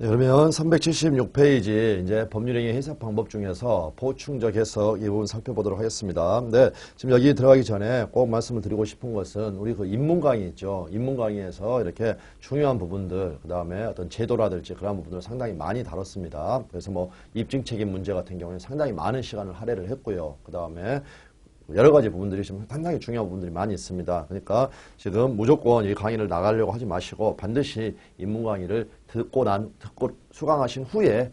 네, 그러면 376페이지 이제 법률행위 해석 방법 중에서 보충적 해석 이 부분 살펴보도록 하겠습니다. 네, 지금 여기 들어가기 전에 꼭 말씀을 드리고 싶은 것은 우리 그 입문 강의 있죠. 입문 강의에서 이렇게 중요한 부분들, 그 다음에 어떤 제도라든지 그런 부분들을 상당히 많이 다뤘습니다. 그래서 뭐 입증 책임 문제 같은 경우에는 상당히 많은 시간을 할애를 했고요. 그 다음에 여러 가지 부분들이 지금 상당히 중요한 부분들이 많이 있습니다. 그러니까 지금 무조건 이 강의를 나가려고 하지 마시고 반드시 입문 강의를 듣고 수강하신 후에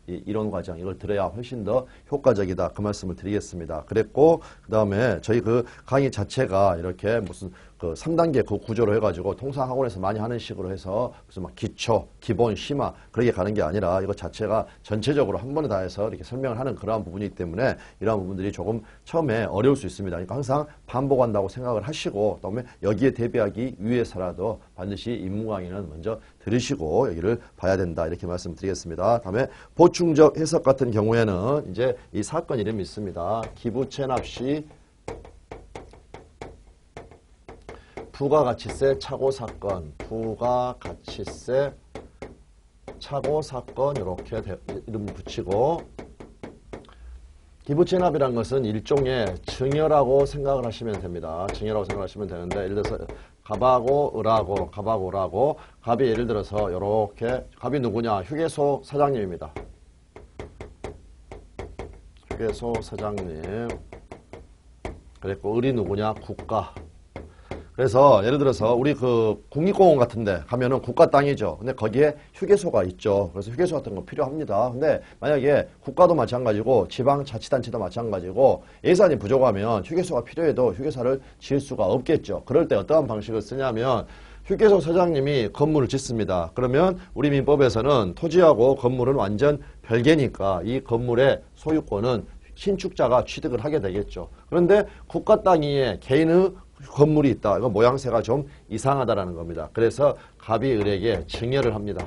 이 이론 과정 이걸 들어야 훨씬 더 효과적이다. 그 말씀을 드리겠습니다. 그랬고 그다음에 저희 그 강의 자체가 이렇게 무슨 그 3단계 그 구조로 해가지고 통상학원에서 많이 하는 식으로 해서 무슨 막 기초, 기본, 심화 그렇게 가는 게 아니라 이거 자체가 전체적으로 한 번에 다 해서 이렇게 설명을 하는 그러한 부분이기 때문에 이러한 부분들이 조금 처음에 어려울 수 있습니다. 그러니까 항상 반복한다고 생각을 하시고 그다음에 여기에 대비하기 위해서라도 반드시 입문 강의는 먼저 들으시고 여기를 봐야 된다. 이렇게 말씀드리겠습니다. 다음에 보충적 해석 같은 경우에는 이제 이 사건 이름이 있습니다. 기부 체납 시 부가가치세 착오사건, 부가가치세 착오사건 이렇게 이름 붙이고 기부채납이라는 것은 일종의 증여라고 생각을 하시면 됩니다. 증여라고 생각하시면 되는데 예를 들어서 갑하고 을하고 갑이 예를 들어서 이렇게 갑이 누구냐? 휴게소 사장님입니다. 휴게소 사장님. 그랬고 을이 누구냐? 국가. 그래서 예를 들어서 우리 그 국립공원 같은데 가면은 국가 땅이죠. 근데 거기에 휴게소가 있죠. 그래서 휴게소 같은 거 필요합니다. 근데 만약에 국가도 마찬가지고 지방자치단체도 마찬가지고 예산이 부족하면 휴게소가 필요해도 휴게소를 지을 수가 없겠죠. 그럴 때 어떠한 방식을 쓰냐면 휴게소 사장님이 건물을 짓습니다. 그러면 우리 민법에서는 토지하고 건물은 완전 별개니까 이 건물의 소유권은 신축자가 취득을 하게 되겠죠. 그런데 국가 땅 위에 개인의 건물이 있다. 이거 모양새가 좀 이상하다라는 겁니다. 그래서 갑이 을에게 증여를 합니다.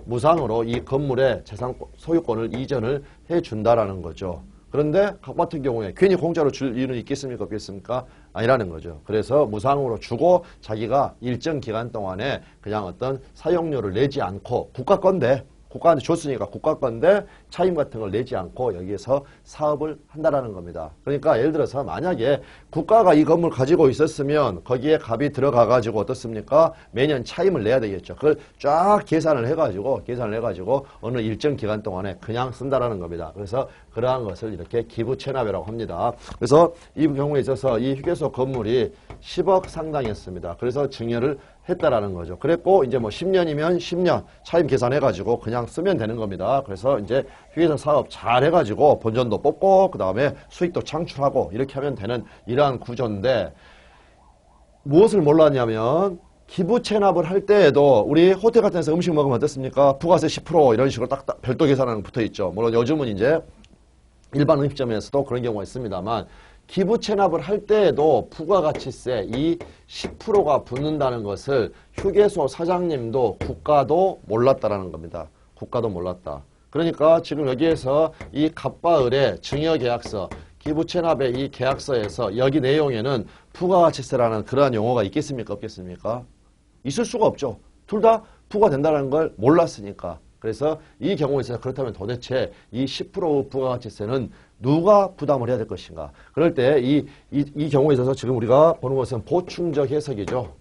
무상으로 이 건물의 재산 소유권을 이전을 해준다라는 거죠. 그런데 갑 같은 경우에 괜히 공짜로 줄 이유는 있겠습니까? 없겠습니까? 아니라는 거죠. 그래서 무상으로 주고 자기가 일정 기간 동안에 그냥 어떤 사용료를 내지 않고 국가 건데 국가한테 줬으니까 국가 건데 차임 같은 걸 내지 않고 여기에서 사업을 한다라는 겁니다. 그러니까 예를 들어서 만약에 국가가 이 건물 가지고 있었으면 거기에 갑이 들어가 가지고 어떻습니까? 매년 차임을 내야 되겠죠. 그걸 쫙 계산을 해가지고 어느 일정 기간 동안에 그냥 쓴다라는 겁니다. 그래서 그러한 것을 이렇게 기부채납이라고 합니다. 그래서 이 경우에 있어서 이 휴게소 건물이 10억 상당이었습니다. 그래서 증여를 했다라는 거죠. 그랬고 이제 뭐 10년이면 10년 차임 계산해가지고 그냥 쓰면 되는 겁니다. 그래서 이제 휴게소 사업 잘 해가지고 본전도 뽑고 그 다음에 수익도 창출하고 이렇게 하면 되는 이러한 구조인데 무엇을 몰랐냐면 기부 체납을 할 때에도 우리 호텔 같은 데서 음식 먹으면 어떻습니까? 부가세 10% 이런 식으로 딱 별도 계산하는 거 붙어 있죠. 물론 요즘은 이제 일반 음식점에서도 그런 경우가 있습니다만 기부 체납을 할 때에도 부가가치세 이 10%가 붙는다는 것을 휴게소 사장님도 국가도 몰랐다라는 겁니다. 국가도 몰랐다. 그러니까 지금 여기에서 이 갑과 을의 증여계약서 기부 체납의 이 계약서에서 여기 내용에는 부가가치세라는 그러한 용어가 있겠습니까? 없겠습니까? 있을 수가 없죠. 둘 다 부과된다는 걸 몰랐으니까. 그래서 이 경우에 있어서 그렇다면 도대체 이 10% 부가가치세는 누가 부담을 해야 될 것인가? 그럴 때 이 경우에 있어서 지금 우리가 보는 것은 보충적 해석이죠.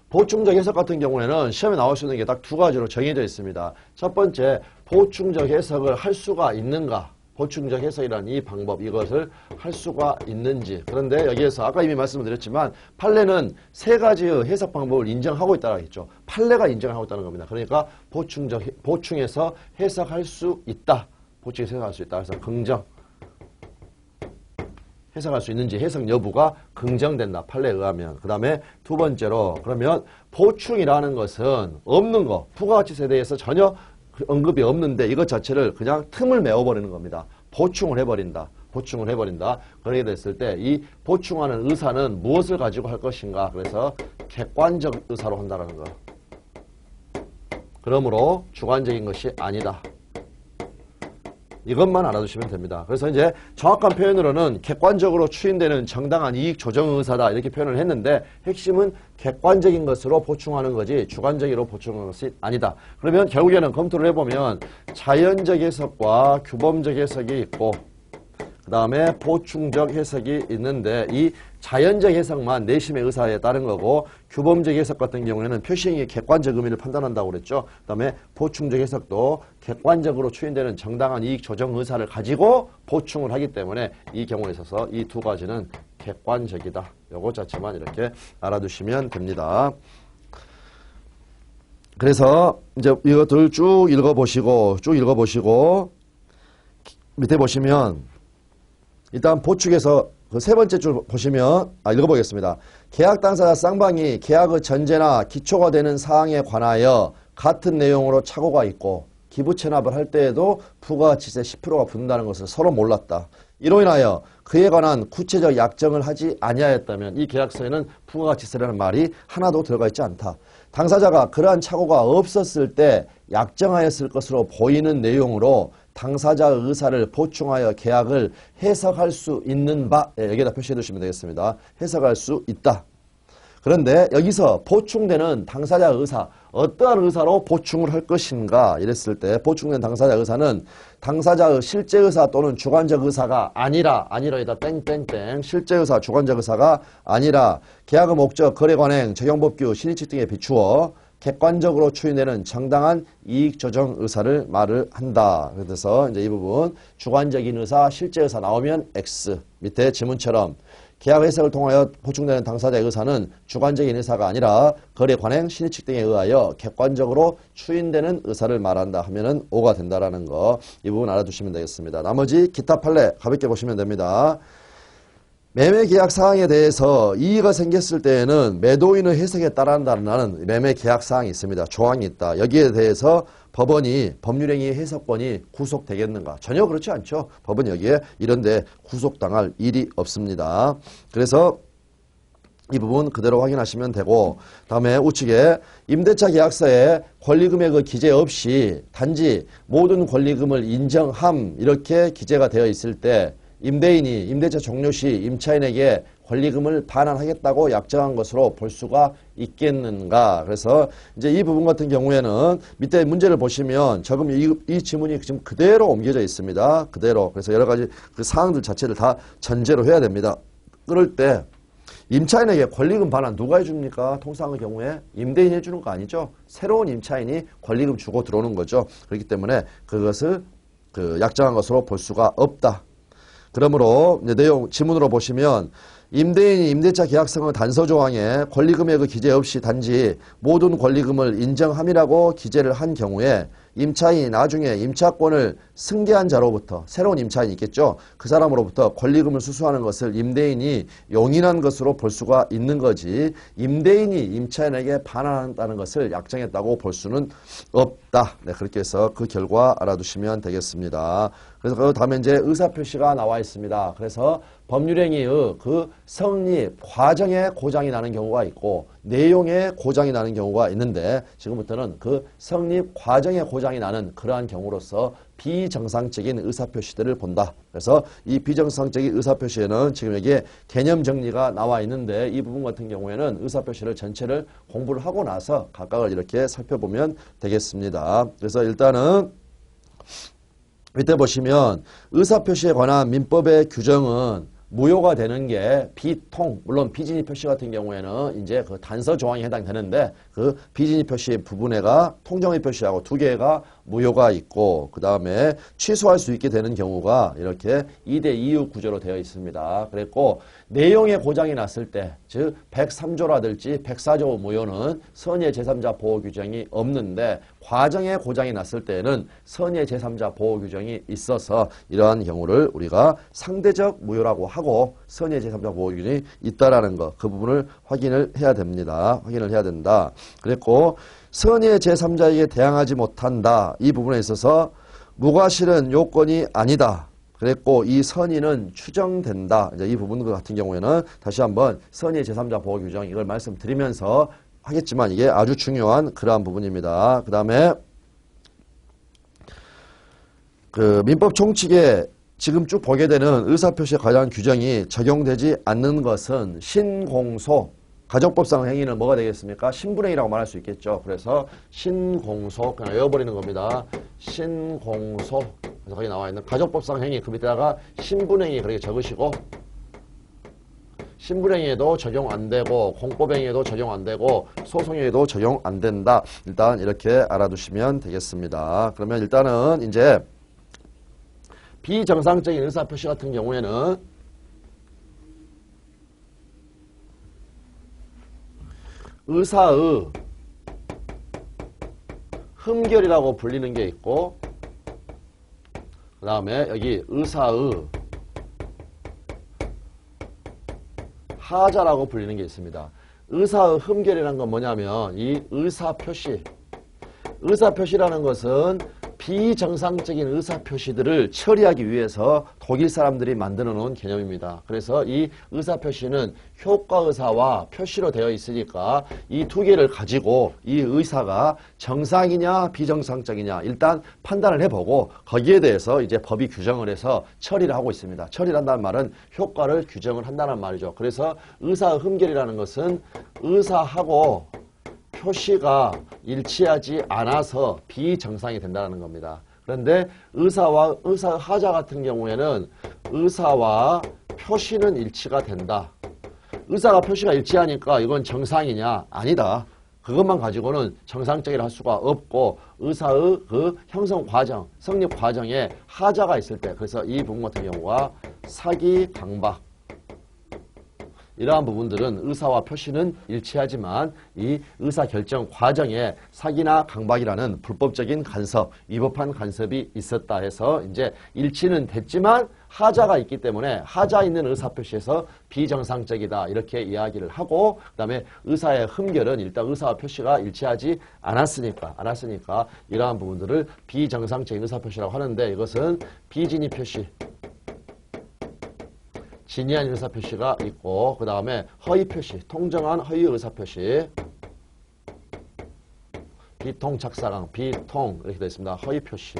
보충적 해석 같은 경우에는 시험에 나올 수 있는 게 딱 두 가지로 정해져 있습니다. 첫 번째, 보충적 해석을 할 수가 있는가? 보충적 해석이라는 이 방법, 이것을 할 수가 있는지. 그런데 여기에서 아까 이미 말씀을 드렸지만 판례는 세 가지의 해석 방법을 인정하고 있다고 했죠. 판례가 인정하고 있다는 겁니다. 그러니까 보충해서 해석할 수 있다. 보충해서 해석할 수 있다. 그래서 긍정. 해석할 수 있는지 해석 여부가 긍정된다. 판례에 의하면. 그 다음에 두 번째로 그러면 보충이라는 것은 없는 거. 부가가치세에 대해서 전혀 언급이 없는데 이것 자체를 그냥 틈을 메워버리는 겁니다. 보충을 해버린다. 보충을 해버린다. 그렇게 됐을 때 이 보충하는 의사는 무엇을 가지고 할 것인가. 그래서 객관적 의사로 한다는 거. 그러므로 주관적인 것이 아니다. 이것만 알아두시면 됩니다. 그래서 이제 정확한 표현으로는 객관적으로 추인되는 정당한 이익 조정 의사다 이렇게 표현을 했는데 핵심은 객관적인 것으로 보충하는 거지 주관적으로 보충하는 것이 아니다. 그러면 결국에는 검토를 해보면 자연적 해석과 규범적 해석이 있고 그 다음에 보충적 해석이 있는데 이 자연적 해석만 내심의 의사에 따른 거고 규범적 해석 같은 경우에는 표시행위의 객관적 의미를 판단한다고 그랬죠. 그 다음에 보충적 해석도 객관적으로 추인되는 정당한 이익 조정 의사를 가지고 보충을 하기 때문에 이 경우에 있어서 이 두 가지는 객관적이다. 요거 자체만 이렇게 알아두시면 됩니다. 그래서 이제 이것들 쭉 읽어보시고 밑에 보시면 일단 보충에서 그 세 번째 줄 보시면 읽어보겠습니다. 계약 당사자 쌍방이 계약의 전제나 기초가 되는 사항에 관하여 같은 내용으로 착오가 있고 기부 체납을 할 때에도 부가가치세 10%가 붙는다는 것을 서로 몰랐다. 이로 인하여 그에 관한 구체적 약정을 하지 아니하였다면 이 계약서에는 부가가치세라는 말이 하나도 들어가 있지 않다. 당사자가 그러한 착오가 없었을 때 약정하였을 것으로 보이는 내용으로 당사자의 의사를 보충하여 계약을 해석할 수 있는 바 여기다 표시해 두시면 되겠습니다. 해석할 수 있다. 그런데 여기서 보충되는 당사자의 의사 어떠한 의사로 보충을 할 것인가 이랬을 때 보충된 당사자 의사는 당사자의 실제 의사 또는 주관적 의사가 아니라이다 땡땡땡 실제 의사 주관적 의사가 아니라 계약의 목적 거래 관행 적용법규 신의칙 등에 비추어 객관적으로 추인되는 정당한 이익 조정 의사를 말을 한다. 그래서 이제 이 부분 주관적인 의사, 실제 의사 나오면 X 밑에 지문처럼 계약 해석을 통하여 보충되는 당사자의 의사는 주관적인 의사가 아니라 거래 관행 신의칙 등에 의하여 객관적으로 추인되는 의사를 말한다 하면은 O가 된다라는 거 이 부분 알아두시면 되겠습니다. 나머지 기타 판례 가볍게 보시면 됩니다. 매매 계약 사항에 대해서 이의가 생겼을 때에는 매도인의 해석에 따른다는 매매 계약 사항이 있습니다. 조항이 있다. 여기에 대해서 법원이 법률행위 해석권이 구속되겠는가? 전혀 그렇지 않죠. 법은 여기에 이런데 구속당할 일이 없습니다. 그래서 이 부분 그대로 확인하시면 되고 다음에 우측에 임대차 계약서에 권리금액의 기재 없이 단지 모든 권리금을 인정함 이렇게 기재가 되어 있을 때 임대인이 임대차 종료 시 임차인에게 권리금을 반환하겠다고 약정한 것으로 볼 수가 있겠는가. 그래서 이제 이 부분 같은 경우에는 밑에 문제를 보시면 지금 이 지문이 지금 그대로 옮겨져 있습니다. 그대로. 그래서 여러 가지 그 사항들 자체를 다 전제로 해야 됩니다. 그럴 때 임차인에게 권리금 반환 누가 해줍니까? 통상의 경우에 임대인이 해주는 거 아니죠. 새로운 임차인이 권리금 주고 들어오는 거죠. 그렇기 때문에 그것을 약정한 것으로 볼 수가 없다. 그러므로 이제 내용 지문으로 보시면 임대인이 임대차 계약성의 단서 조항에 권리금액의 기재 없이 단지 모든 권리금을 인정함이라고 기재를 한 경우에 임차인이 나중에 임차권을 승계한 자로부터 새로운 임차인이 있겠죠. 그 사람으로부터 권리금을 수수하는 것을 임대인이 용인한 것으로 볼 수가 있는 거지 임대인이 임차인에게 반환한다는 것을 약정했다고 볼 수는 없다. 네, 그렇게 해서 그 결과 알아두시면 되겠습니다. 그래서 그 다음에 이제 의사표시가 나와 있습니다. 그래서 법률행위의 그 성립 과정에 고장이 나는 경우가 있고 내용에 고장이 나는 경우가 있는데 지금부터는 그 성립 과정에 고장이 나는 그러한 경우로서 비정상적인 의사표시들을 본다. 그래서 이 비정상적인 의사표시에는 지금 여기에 개념 정리가 나와 있는데 이 부분 같은 경우에는 의사표시를 전체를 공부를 하고 나서 각각을 이렇게 살펴보면 되겠습니다. 그래서 일단은 밑에 보시면 의사표시에 관한 민법의 규정은 무효가 되는 게 비통, 물론 비진입 표시 같은 경우에는 이제 그 단서 조항에 해당되는데 그 비진입 표시 부분에가 통정의 표시하고 두 개가 무효가 있고 그 다음에 취소할 수 있게 되는 경우가 이렇게 2대2의 구조로 되어 있습니다. 그랬고 내용에 고장이 났을 때 즉 103조라든지 104조 무효는 선의의 제3자 보호 규정이 없는데 과정에 고장이 났을 때는 선의의 제3자 보호 규정이 있어서 이러한 경우를 우리가 상대적 무효라고 하고 선의의 제3자 보호 규정이 있다라는 거 그 부분을 확인을 해야 됩니다. 확인을 해야 된다. 그랬고 선의의 제3자에게 대항하지 못한다. 이 부분에 있어서 무과실은 요건이 아니다. 그랬고 이 선의는 추정된다. 이제 이 부분 같은 경우에는 다시 한번 선의의 제3자 보호 규정 이걸 말씀드리면서 하겠지만 이게 아주 중요한 그러한 부분입니다. 그 다음에 그 민법 총칙에 지금 쭉 보게 되는 의사표시에 관한 규정이 적용되지 않는 것은 신공소, 가정법상 행위는 뭐가 되겠습니까? 신분행위라고 말할 수 있겠죠. 그래서 신공소, 그냥 외워버리는 겁니다. 신공소. 그래서 거기 나와 있는 가정법상 행위, 그 밑에다가 신분행위 그렇게 적으시고, 신분행위에도 적용 안 되고, 공법행위에도 적용 안 되고, 소송행위에도 적용 안 된다. 일단 이렇게 알아두시면 되겠습니다. 그러면 일단은 이제 비정상적인 의사표시 같은 경우에는 의사의 흠결이라고 불리는 게 있고, 그 다음에 여기 의사의 하자라고 불리는 게 있습니다. 의사의 흠결이라는 건 뭐냐면 이 의사표시라는 것은 비정상적인 의사표시들을 처리하기 위해서 독일 사람들이 만들어 놓은 개념입니다. 그래서 이 의사표시는 효과의사와 표시로 되어 있으니까 이 두 개를 가지고 이 의사가 정상이냐 비정상적이냐 일단 판단을 해보고 거기에 대해서 이제 법이 규정을 해서 처리를 하고 있습니다. 처리를 한다는 말은 효과를 규정을 한다는 말이죠. 그래서 의사의 흠결이라는 것은 의사하고 표시가 일치하지 않아서 비정상이 된다는 겁니다. 그런데 의사와 의사의 하자 같은 경우에는 의사와 표시는 일치가 된다. 의사가 표시가 일치하니까 이건 정상이냐? 아니다. 그것만 가지고는 정상적이라 할 수가 없고 의사의 그 형성 과정, 성립 과정에 하자가 있을 때 그래서 이 부분 같은 경우가 사기, 강박 이러한 부분들은 의사와 표시는 일치하지만 이 의사결정 과정에 사기나 강박이라는 불법적인 간섭, 위법한 간섭이 있었다 해서 이제 일치는 됐지만 하자가 있기 때문에 하자 있는 의사표시에서 비정상적이다 이렇게 이야기를 하고 그 다음에 의사의 흠결은 일단 의사와 표시가 일치하지 않았으니까 이러한 부분들을 비정상적인 의사표시라고 하는데 이것은 비진위 표시 진위한 의사표시가 있고 그 다음에 허위표시, 통정한 허위 의사표시 비통착사강, 비통 이렇게 되어 있습니다. 허위표시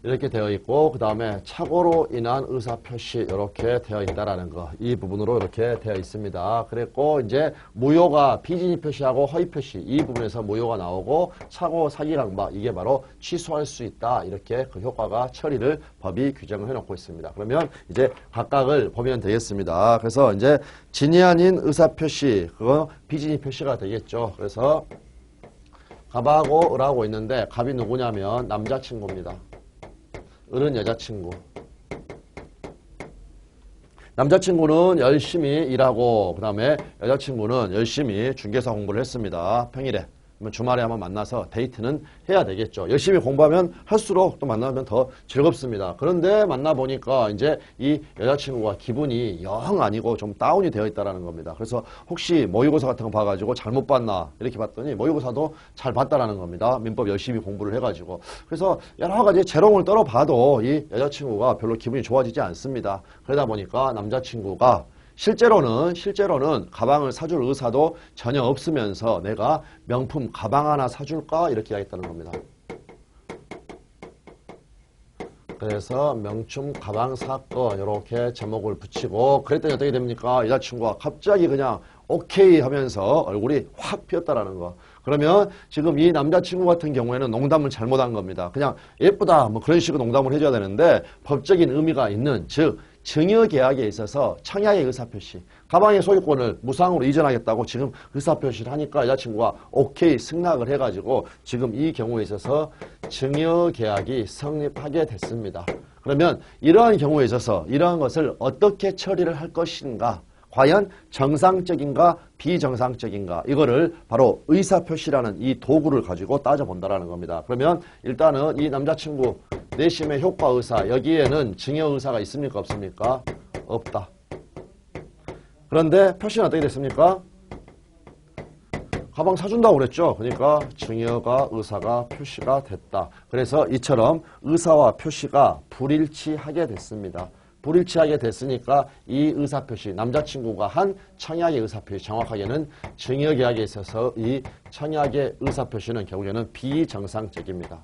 이렇게 되어 있고 그 다음에 착오로 인한 의사표시 이렇게 되어 있다라는 거 이 부분으로 이렇게 되어 있습니다. 그랬고 이제 무효가 비진위 표시하고 허위 표시 이 부분에서 무효가 나오고 착오, 사기, 강박 이게 바로 취소할 수 있다 이렇게 그 효과가 처리를 법이 규정을 해놓고 있습니다. 그러면 이제 각각을 보면 되겠습니다. 그래서 이제 진위 아닌 의사표시 그거 비진위 표시가 되겠죠. 그래서 갑하고 을하고 있는데 갑이 누구냐면 남자친구입니다. 을은 여자친구. 남자친구는 열심히 일하고 그 다음에 여자친구는 열심히 중개사 공부를 했습니다. 평일에. 주말에 한번 만나서 데이트는 해야 되겠죠. 열심히 공부하면 할수록 또 만나면 더 즐겁습니다. 그런데 만나보니까 이제 이 여자친구가 기분이 영 아니고 좀 다운이 되어 있다는 겁니다. 그래서 혹시 모의고사 같은 거 봐가지고 잘못 봤나 이렇게 봤더니 모의고사도 잘 봤다라는 겁니다. 민법 열심히 공부를 해가지고. 그래서 여러 가지 재롱을 떨어봐도 이 여자친구가 별로 기분이 좋아지지 않습니다. 그러다 보니까 남자친구가 실제로는 가방을 사줄 의사도 전혀 없으면서 내가 명품 가방 하나 사줄까? 이렇게 이야기했다는 겁니다. 그래서 명품 가방 사건 이렇게 제목을 붙이고 그랬더니 어떻게 됩니까? 여자친구가 갑자기 그냥 오케이 하면서 얼굴이 확 피었다라는 거. 그러면 지금 이 남자친구 같은 경우에는 농담을 잘못한 겁니다. 그냥 예쁘다 뭐 그런 식으로 농담을 해줘야 되는데 법적인 의미가 있는 즉 증여계약에 있어서 청약의 의사표시 가방의 소유권을 무상으로 이전하겠다고 지금 의사표시를 하니까 여자친구가 오케이 승낙을 해가지고 지금 이 경우에 있어서 증여계약이 성립하게 됐습니다. 그러면 이러한 경우에 있어서 이러한 것을 어떻게 처리를 할 것인가 과연 정상적인가 비정상적인가 이거를 바로 의사표시라는 이 도구를 가지고 따져본다라는 겁니다. 그러면 일단은 이 남자친구 내심의 효과의사 여기에는 증여의사가 있습니까 없습니까? 없다. 그런데 표시는 어떻게 됐습니까? 가방 사준다고 그랬죠. 그러니까 증여가 의사가 표시가 됐다. 그래서 이처럼 의사와 표시가 불일치하게 됐습니다. 불일치하게 됐으니까 이 의사표시 남자친구가 한 청약의 의사표시 정확하게는 증여계약에 있어서 이 청약의 의사표시는 결국에는 비정상적입니다.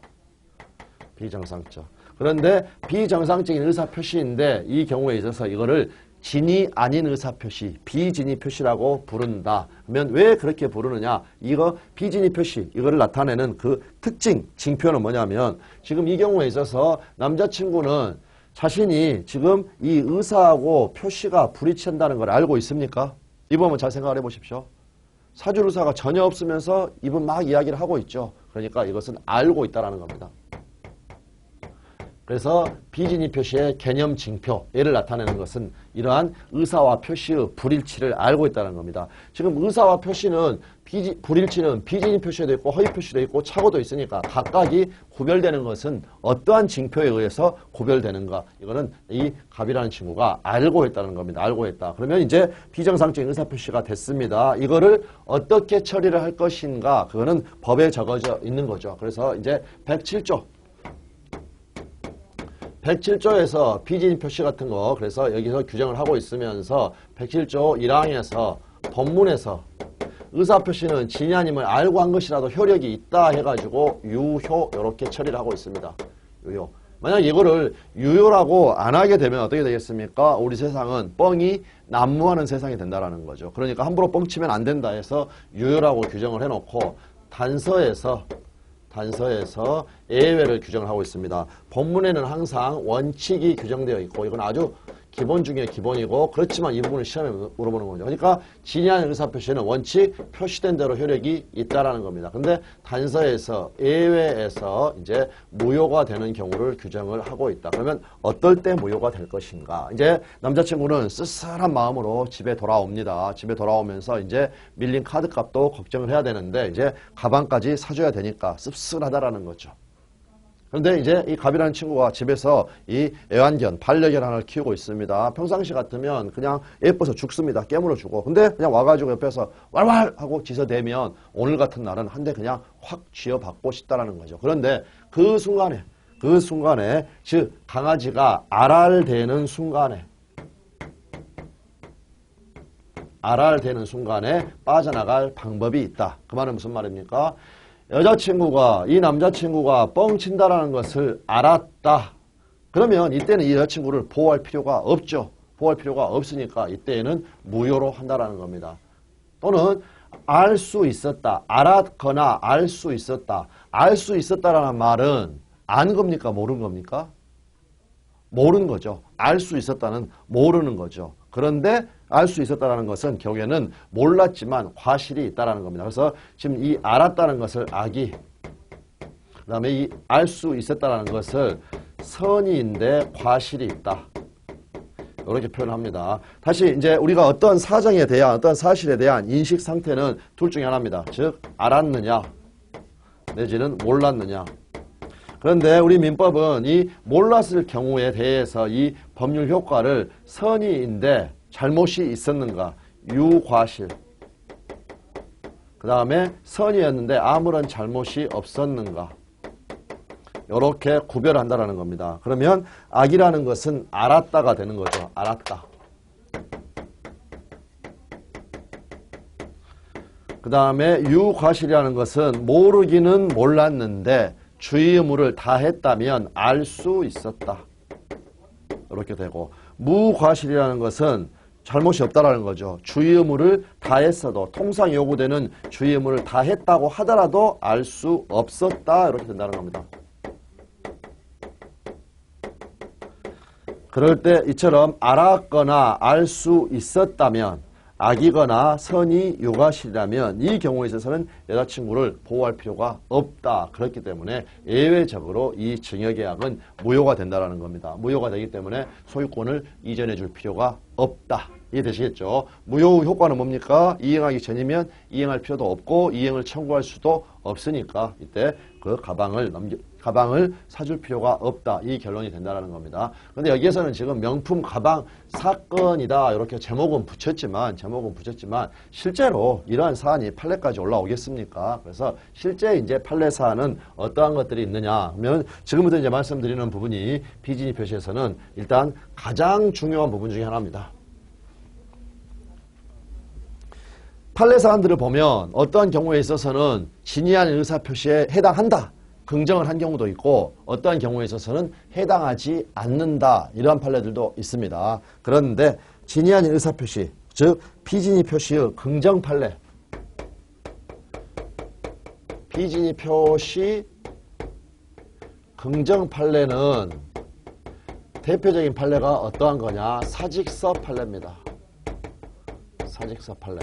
비정상적. 그런데 비정상적인 의사표시인데 이 경우에 있어서 이거를 진이 아닌 의사표시, 비진이 표시라고 부른다. 그러면 왜 그렇게 부르느냐? 이거 비진이 표시, 이거를 나타내는 그 특징, 징표는 뭐냐면 지금 이 경우에 있어서 남자친구는 자신이 지금 이 의사하고 표시가 불일치한다는 걸 알고 있습니까? 이번 한번 잘 생각을 해보십시오. 사줄 의사가 전혀 없으면서 이분 막 이야기를 하고 있죠. 그러니까 이것은 알고 있다는 겁니다. 그래서 비진이 표시의 개념 징표, 얘를 나타내는 것은 이러한 의사와 표시의 불일치를 알고 있다는 겁니다. 지금 의사와 표시는 불일치는 비진이 표시도 있고 허위 표시도 있고 착오도 있으니까 각각이 구별되는 것은 어떠한 징표에 의해서 구별되는가. 이거는 이 갑이라는 친구가 알고 있다는 겁니다. 알고 있다. 그러면 이제 비정상적인 의사 표시가 됐습니다. 이거를 어떻게 처리를 할 것인가. 그거는 법에 적어져 있는 거죠. 그래서 이제 107조에서 비진 표시 같은 거 그래서 여기서 규정을 하고 있으면서 107조 1항에서 법문에서 의사표시는 진이 아님을 알고 한 것이라도 효력이 있다 해가지고 유효 이렇게 처리를 하고 있습니다. 유효. 만약 이거를 유효라고 안 하게 되면 어떻게 되겠습니까? 우리 세상은 뻥이 난무하는 세상이 된다라는 거죠. 그러니까 함부로 뻥치면 안 된다 해서 유효라고 규정을 해놓고 단서에서 예외를 규정을 하고 있습니다. 법문에는 항상 원칙이 규정되어 있고 이건 아주 기본 중에 기본이고 그렇지만 이 부분을 시험에 물어보는 거죠. 그러니까 진이 아닌 의사표시는 원칙 표시된 대로 효력이 있다라는 겁니다. 근데 단서에서 예외에서 이제 무효가 되는 경우를 규정을 하고 있다. 그러면 어떨 때 무효가 될 것인가? 이제 남자친구는 쓸쓸한 마음으로 집에 돌아옵니다. 집에 돌아오면서 이제 밀린 카드 값도 걱정을 해야 되는데 이제 가방까지 사줘야 되니까 씁쓸하다라는 거죠. 그런데 이제 이 갑이라는 친구가 집에서 이 애완견, 반려견 키우고 있습니다. 평상시 같으면 그냥 예뻐서 죽습니다. 깨물어 주고. 근데 그냥 와가지고 옆에서 왈왈 하고 짖어대면 오늘 같은 날은 한 대 그냥 확 쥐어받고 싶다라는 거죠. 그런데 그 순간에 즉 강아지가 알알대는 순간에 빠져나갈 방법이 있다. 그 말은 무슨 말입니까? 이 남자친구가 뻥친다라는 것을 알았다. 그러면 이때는 이 여자친구를 보호할 필요가 없죠. 보호할 필요가 없으니까 이때에는 무효로 한다라는 겁니다. 또는 알 수 있었다. 알았거나 알 수 있었다. 알 수 있었다라는 말은 아는 겁니까? 모르는 겁니까? 모르는 거죠. 알 수 있었다는 모르는 거죠. 그런데 알 수 있었다는 것은 결국에는 몰랐지만 과실이 있다는 겁니다. 그래서 지금 이 알았다는 것을 악이, 그 다음에 이 알 수 있었다는 것을 선의인데 과실이 있다. 이렇게 표현합니다. 다시 이제 우리가 어떤 사정에 대한, 어떤 사실에 대한 인식 상태는 둘 중에 하나입니다. 즉 알았느냐 내지는 몰랐느냐. 그런데 우리 민법은 이 몰랐을 경우에 대해서 이 법률 효과를 선의인데 잘못이 있었는가, 유과실. 그 다음에 선의였는데 아무런 잘못이 없었는가. 이렇게 구별한다라는 겁니다. 그러면 악이라는 것은 알았다가 되는 거죠. 알았다. 그 다음에 유과실이라는 것은 모르기는 몰랐는데 주의 의무를 다했다면 알 수 있었다. 이렇게 되고, 무과실이라는 것은 잘못이 없다라는 거죠. 주의 의무를 다했어도, 통상 요구되는 주의 의무를 다했다고 하더라도 알 수 없었다. 이렇게 된다는 겁니다. 그럴 때 이처럼 알았거나 알 수 있었다면, 악이거나 선이 유과실이라면 이 경우에 있어서는 여자친구를 보호할 필요가 없다. 그렇기 때문에 예외적으로 이 증여계약은 무효가 된다는 겁니다. 무효가 되기 때문에 소유권을 이전해 줄 필요가 없다. 이해되시겠죠? 무효 효과는 뭡니까? 이행하기 전이면 이행할 필요도 없고 이행을 청구할 수도 없으니까 이때 그 가방을 사줄 필요가 없다. 이 결론이 된다는 겁니다. 그런데 여기에서는 지금 명품 가방 사건이다. 이렇게 제목은 붙였지만 실제로 이러한 사안이 판례까지 올라오겠습니까? 그래서 실제 이제 판례 사안은 어떠한 것들이 있느냐 하면 지금부터 이제 말씀드리는 부분이 비진이 표시에서는 일단 가장 중요한 부분 중에 하나입니다. 판례 사안들을 보면 어떠한 경우에 있어서는 진이 아닌 의사표시에 해당한다. 긍정을 한 경우도 있고 어떠한 경우에 있어서는 해당하지 않는다. 이러한 판례들도 있습니다. 그런데 진위 아닌 의사표시, 즉 비진위 표시의 긍정 판례, 비진위 표시 긍정 판례는 대표적인 판례가 어떠한 거냐? 사직서 판례입니다. 사직서 판례.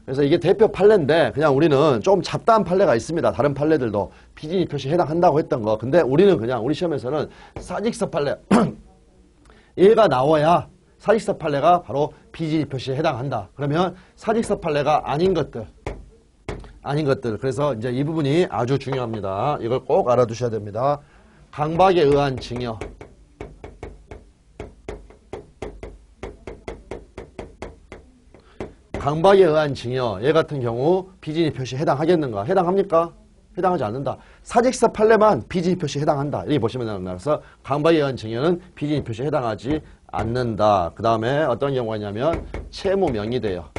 그래서 이게 대표 판례인데 그냥 우리는 좀 잡다한 판례가 있습니다. 다른 판례들도 비진위 표시에 해당한다고 했던 거. 근데 우리는 그냥 우리 시험에서는 사직서 판례 얘가 나와야 사직서 판례가 바로 비진위 표시에 해당한다. 그러면 사직서 판례가 아닌 것들 그래서 이제 이 부분이 아주 중요합니다. 이걸 꼭 알아두셔야 됩니다. 강박에 의한 증여, 강박에 의한 증여, 얘 같은 경우 비진위 표시에 해당하겠는가? 해당합니까? 해당하지 않는다. 사직서 판례만 비진위 표시에 해당한다. 이렇게 보시면 됩니다. 그래서 강박에 의한 증여는 비진위 표시에 해당하지 않는다. 그 다음에 어떤 경우가 있냐면 채무 명의대여,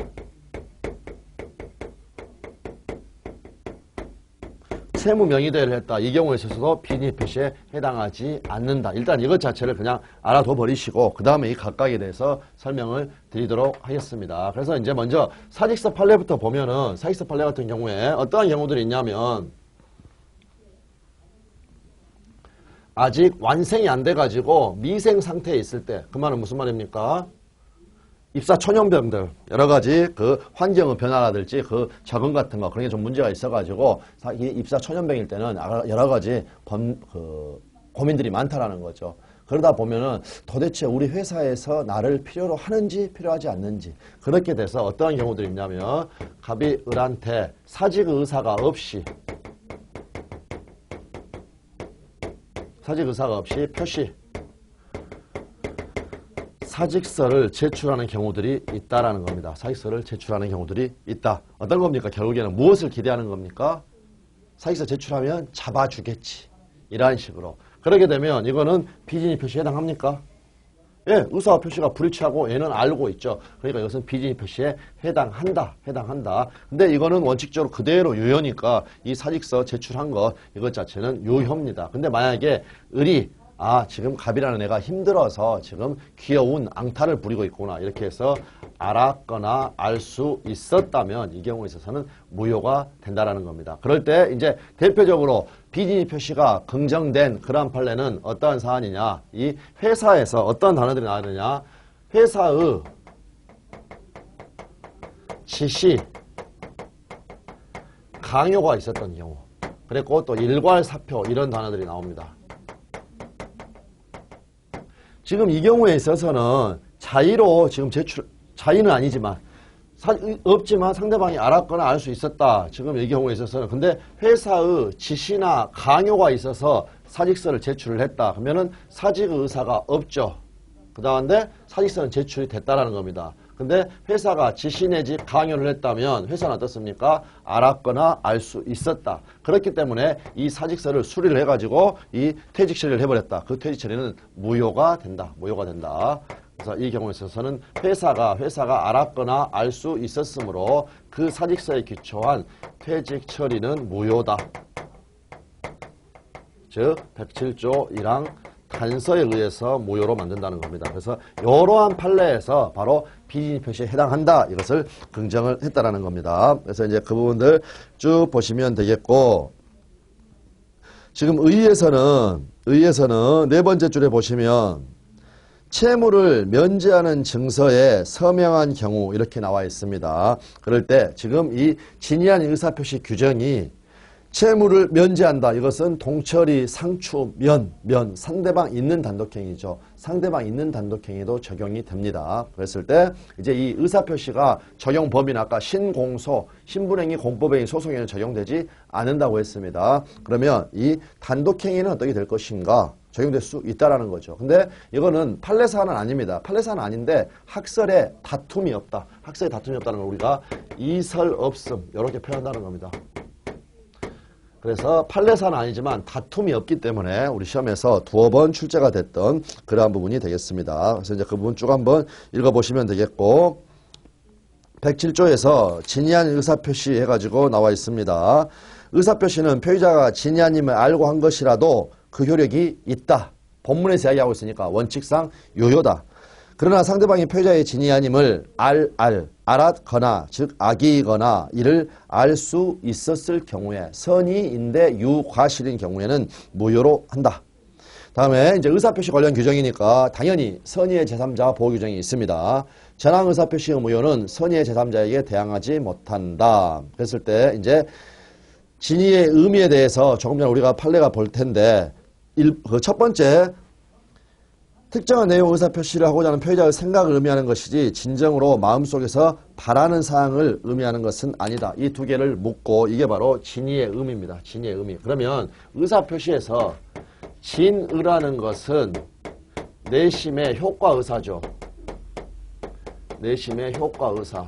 채무 명의대여를 했다. 이 경우에 있어서도 비진위 표시에 해당하지 않는다. 일단 이것 자체를 그냥 알아둬 버리시고 그 다음에 이 각각에 대해서 설명을 드리도록 하겠습니다. 그래서 이제 먼저 사직서 판례부터 보면은 사직서 판례 같은 경우에 어떠한 경우들이 있냐면 아직 완생이 안 돼가지고 미생 상태에 있을 때, 그 말은 무슨 말입니까? 입사 초년병들 여러 가지 그 환경의 변화라든지 그 적응 같은 거 그런 게 좀 문제가 있어가지고 이 입사 초년병일 때는 여러 가지 고민들이 많다라는 거죠. 그러다 보면은 도대체 우리 회사에서 나를 필요로 하는지 필요하지 않는지 그렇게 돼서 어떠한 경우들이 있냐면 갑이 을한테 사직 의사가 없이 표시 사직서를 제출하는 경우들이 있다라는 겁니다. 사직서를 제출하는 경우들이 있다. 어떤 겁니까? 결국에는 무엇을 기대하는 겁니까? 사직서 제출하면 잡아주겠지. 이러한 식으로. 그러게 되면 이거는 비진위 표시에 해당합니까? 예, 의사 표시가 불일치하고 얘는 알고 있죠. 그러니까 이것은 비진위 표시에 해당한다. 근데 이거는 원칙적으로 그대로 유효니까 이 사직서 제출한 것 이것 자체는 유효입니다. 근데 만약에 을이 지금 갑이라는 애가 힘들어서 지금 귀여운 앙탈을 부리고 있구나. 이렇게 해서 알았거나 알 수 있었다면 이 경우에 있어서는 무효가 된다라는 겁니다. 그럴 때 이제 대표적으로 비진위 표시가 긍정된 그러한 판례는 어떠한 사안이냐. 이 회사에서 어떠한 단어들이 나오느냐. 회사의 지시, 강요가 있었던 경우. 그리고 또 일괄사표 이런 단어들이 나옵니다. 지금 이 경우에 있어서는 자의로 지금 자의는 아니지만 없지만 상대방이 알았거나 알 수 있었다. 지금 이 경우에 있어서는 근데 회사의 지시나 강요가 있어서 사직서를 제출을 했다. 그러면은 사직 의사가 없죠. 그 다음에 사직서는 제출이 됐다라는 겁니다. 근데 회사가 지시 내지 강요를 했다면 회사는 어떻습니까? 알았거나 알 수 있었다. 그렇기 때문에 이 사직서를 수리를 해가지고 이 퇴직 처리를 해버렸다. 그 퇴직 처리는 무효가 된다. 그래서 이 경우에 있어서는 회사가 알았거나 알 수 있었으므로 그 사직서에 기초한 퇴직 처리는 무효다. 즉 107조 1항 단서에 의해서 무효로 만든다는 겁니다. 그래서 이러한 판례에서 바로 비진위 표시에 해당한다. 이것을 긍정을 했다라는 겁니다. 그래서 이제 그 부분들 쭉 보시면 되겠고 지금 의의에서는 네 번째 줄에 보시면 채무를 면제하는 증서에 서명한 경우 이렇게 나와 있습니다. 그럴 때 지금 이 진위한 의사표시 규정이 채무를 면제한다. 이것은 동철이 상추 면 상대방 있는 단독행위죠. 상대방 있는 단독행위도 적용이 됩니다. 그랬을 때 이제 이 의사표시가 적용 범위는 아까 신공소, 신분행위, 공법행위, 소송에는 적용되지 않는다고 했습니다. 그러면 이 단독행위는 어떻게 될 것인가? 적용될 수 있다라는 거죠. 근데 이거는 판례사안은 아닙니다. 판례사안은 아닌데 학설에 다툼이 없다. 학설에 다툼이 없다는 걸 우리가 이설 없음 이렇게 표현한다는 겁니다. 그래서 판례사는 아니지만 다툼이 없기 때문에 우리 시험에서 두어 번 출제가 됐던 그러한 부분이 되겠습니다. 그래서 이제 그 부분 쭉 한번 읽어보시면 되겠고 107조에서 진위한 의사표시 해가지고 나와 있습니다. 의사표시는 표의자가 진이 아님을 알고 한 것이라도 그 효력이 있다. 본문에서 이야기하고 있으니까 원칙상 유효다. 그러나 상대방이 표의자의 진이 아님을 알았거나 즉 악이거나 이를 알 수 있었을 경우에 선의인데 유과실인 경우에는 무효로 한다. 다음에 이제 의사표시 관련 규정이니까 당연히 선의의 제3자 보호 규정이 있습니다. 전항 의사표시의 무효는 선의의 제3자에게 대항하지 못한다. 그랬을 때 이제 진의의 의미에 대해서 조금 전에 우리가 판례가 볼 텐데 첫 번째 특정한 내용 의사표시를 하고자 하는 표의자의 생각을 의미하는 것이지 진정으로 마음속에서 바라는 사항을 의미하는 것은 아니다. 이 두 개를 묶고 이게 바로 진의의 의미입니다. 진의의 의미. 그러면 의사표시에서 진의라는 것은 내심의 효과의사죠. 내심의 효과의사.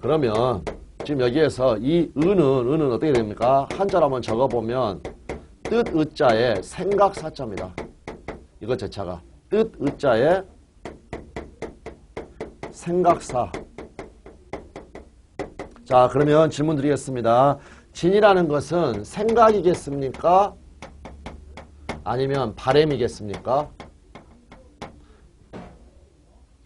그러면 지금 여기에서 이 의는 어떻게 됩니까? 한자로 한번 적어보면 뜻의자에 생각사자입니다. 이거 제차가 뜻의자에 생각사. 자, 그러면 질문 드리겠습니다. 진이라는 것은 생각이겠습니까? 아니면 바램이겠습니까?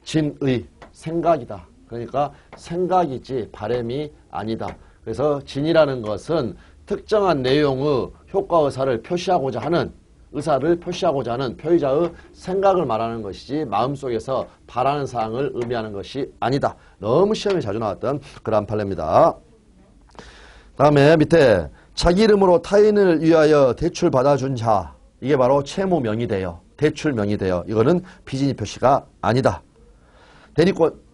진의, 생각이다. 그러니까 생각이지 바램이 아니다. 그래서 진이라는 것은 특정한 내용의 효과의사를 표시하고자 하는 의사를 표시하고자 하는 표의자의 생각을 말하는 것이지 마음속에서 바라는 사항을 의미하는 것이 아니다. 너무 시험에 자주 나왔던 그런 판례입니다. 다음에 밑에 자기 이름으로 타인을 위하여 대출 받아준 자, 이게 바로 채무명의 되어 대출명의 되어 이거는 피진의 표시가 아니다.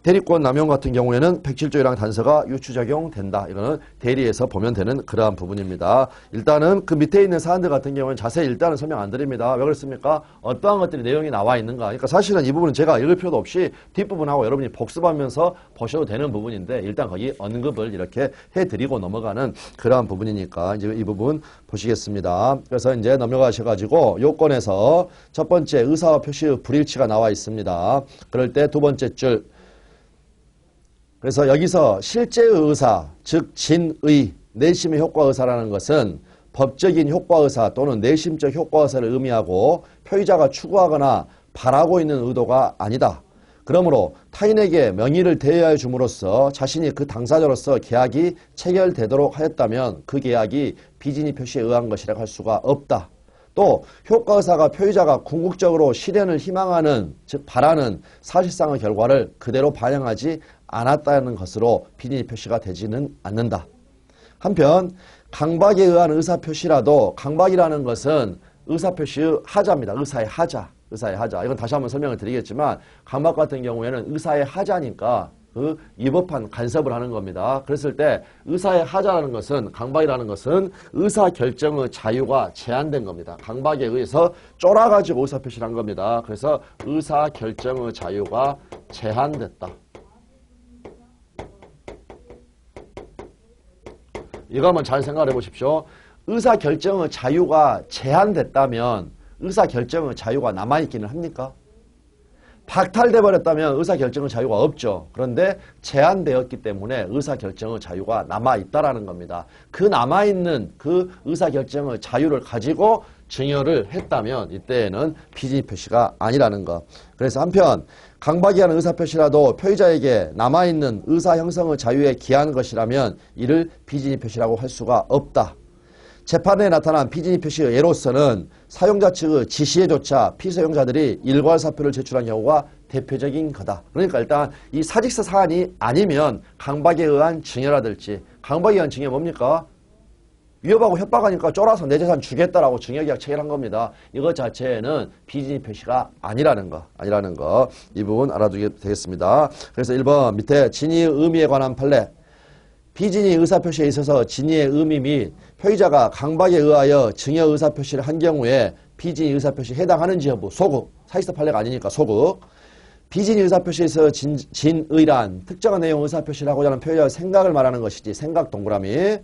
대리권 남용 같은 경우에는 107조이랑 단서가 유추적용된다. 이거는 대리에서 보면 되는 그러한 부분입니다. 일단은 그 밑에 있는 사안들 같은 경우는 자세히 일단은 설명 안 드립니다. 왜 그렇습니까? 어떠한 것들이 내용이 나와 있는가. 그러니까 사실은 이 부분은 제가 읽을 필요도 없이 뒷부분하고 여러분이 복습하면서 보셔도 되는 부분인데 일단 거기 언급을 이렇게 해드리고 넘어가는 그러한 부분이니까 이제 이 부분 보시겠습니다. 그래서 이제 넘어가셔가지고 요건에서 첫 번째 의사와 표시의 불일치가 나와 있습니다. 그럴 때 두 번째 줄 그래서 여기서 실제의 의사, 즉 진의, 내심의 효과의사라는 것은 법적인 효과의사 또는 내심적 효과의사를 의미하고 표의자가 추구하거나 바라고 있는 의도가 아니다. 그러므로 타인에게 명의를 대여해 줌으로써 자신이 그 당사자로서 계약이 체결되도록 하였다면 그 계약이 비진의 표시에 의한 것이라고 할 수가 없다. 또 효과의사가 표의자가 궁극적으로 실현을 희망하는 즉 바라는 사실상의 결과를 그대로 반영하지 않았다는 것으로 비진의 표시가 되지는 않는다. 한편 강박에 의한 의사표시라도 강박이라는 것은 의사표시의 하자입니다. 의사의 하자. 의사의 하자. 이건 다시 한번 설명을 드리겠지만 강박 같은 경우에는 의사의 하자니까 그 위법한 간섭을 하는 겁니다. 그랬을 때 의사의 하자라는 것은 강박이라는 것은 의사결정의 자유가 제한된 겁니다. 강박에 의해서 쫄아가지고 의사표시를 한 겁니다. 그래서 의사결정의 자유가 제한됐다. 이거 한번 잘 생각해 보십시오. 의사결정의 자유가 제한됐다면 의사결정의 자유가 남아있기는 합니까? 박탈돼 버렸다면 의사결정의 자유가 없죠. 그런데 제한되었기 때문에 의사결정의 자유가 남아있다라는 겁니다. 그 남아있는 그 의사결정의 자유를 가지고 증여를 했다면 이때에는 비진의 표시가 아니라는 것. 그래서 한편 강박이 하는 의사표시라도 표의자에게 남아있는 의사형성의 자유에 기하는 것이라면 이를 비진의 표시라고 할 수가 없다. 재판에 나타난 비진의 표시의 예로서는 사용자 측의 지시에조차 피소용자들이 일괄사표를 제출한 경우가 대표적인 거다. 그러니까 일단 이 사직서 사안이 아니면 강박에 의한 증여라든지 강박에 의한 증여 뭡니까? 위협하고 협박하니까 쫄아서 내 재산 주겠다라고 증여계약 체결한 겁니다. 이것 자체는 비진의 표시가 아니라는 거. 이 부분 알아두게 되겠습니다. 그래서 1번 밑에 진의의 의미에 관한 판례. 비진의 의사표시에 있어서 진의의 의미 및 표의자가 강박에 의하여 증여 의사표시를 한 경우에 비진의 의사표시에 해당하는지 여부, 소극, 사실서 판례가 아니니까 소극. 비진의 의사표시에서 진의란 특정한 내용 의사표시를 하고자 하는 표의자의 생각을 말하는 것이지 생각 동그라미.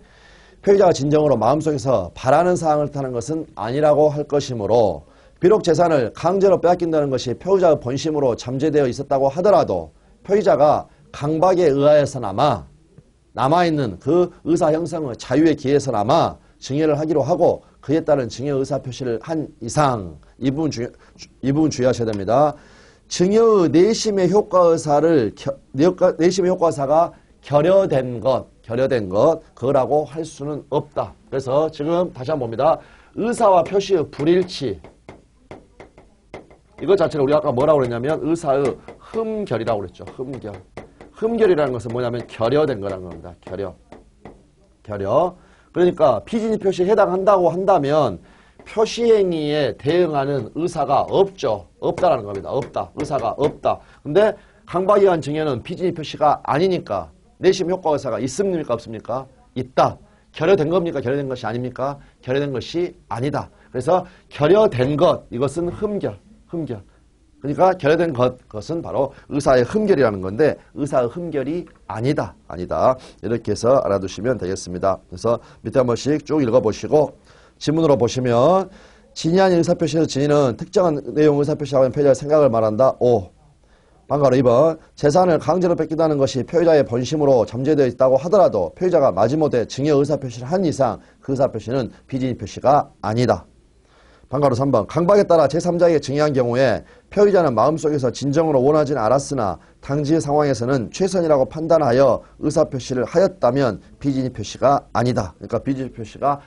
표의자가 진정으로 마음속에서 바라는 사항을 뜻하는 것은 아니라고 할 것이므로 비록 재산을 강제로 빼앗긴다는 것이 표의자의 본심으로 잠재되어 있었다고 하더라도 표의자가 강박에 의하여서나마 남아있는 그 의사 형성의 자유에 기해서나마 증여를 하기로 하고 그에 따른 증여 의사 표시를 한 이상 이 부분 주의하셔야 됩니다. 증여의 내심의 효과 의사를 내심의 효과 의사가 결여된 것 그거라고 할 수는 없다. 그래서 지금 다시 한번 봅니다. 의사와 표시의 불일치 이것 자체를 우리가 아까 뭐라고 그랬냐면 의사의 흠결이라고 그랬죠. 흠결이라는 것은 뭐냐면 결여된 거라는 겁니다. 결여. 그러니까 피진이 표시에 해당한다고 한다면 표시행위에 대응하는 의사가 없죠. 없다라는 겁니다. 의사가 없다. 근데 강박이한 증여는 피진이 표시가 아니니까 내심 효과 의사가 있습니까? 없습니까? 있다. 결여된 겁니까? 결여된 것이 아닙니까? 결여된 것이 아니다. 그래서 결여된 것, 이것은 흠결. 그러니까 결여된 것은 바로 의사의 흠결이라는 건데 의사의 흠결이 아니다. 이렇게 해서 알아두시면 되겠습니다. 그래서 밑에 한 번씩 쭉 읽어보시고 지문으로 보시면 진이 아닌 의사표시에서 진이는 특정한 내용 의사표시하고 있는 표의자의 생각을 말한다. 5. 방가로 2번 재산을 강제로 뺏기다는 것이 표의자의 본심으로 잠재되어 있다고 하더라도 표의자가 마지못해 증여 의사표시를 한 이상 그 의사표시는 비진이 표시가 아니다. 방가로 3번 강박에 따라 제3자에게 증여한 경우에 표의자는 마음속에서 진정으로 원하지는 않았으나 당시의 상황에서는 최선이라고 판단하여 의사표시를 하였다면 비진이 표시가 아니다. 그러니까 비진이 표시가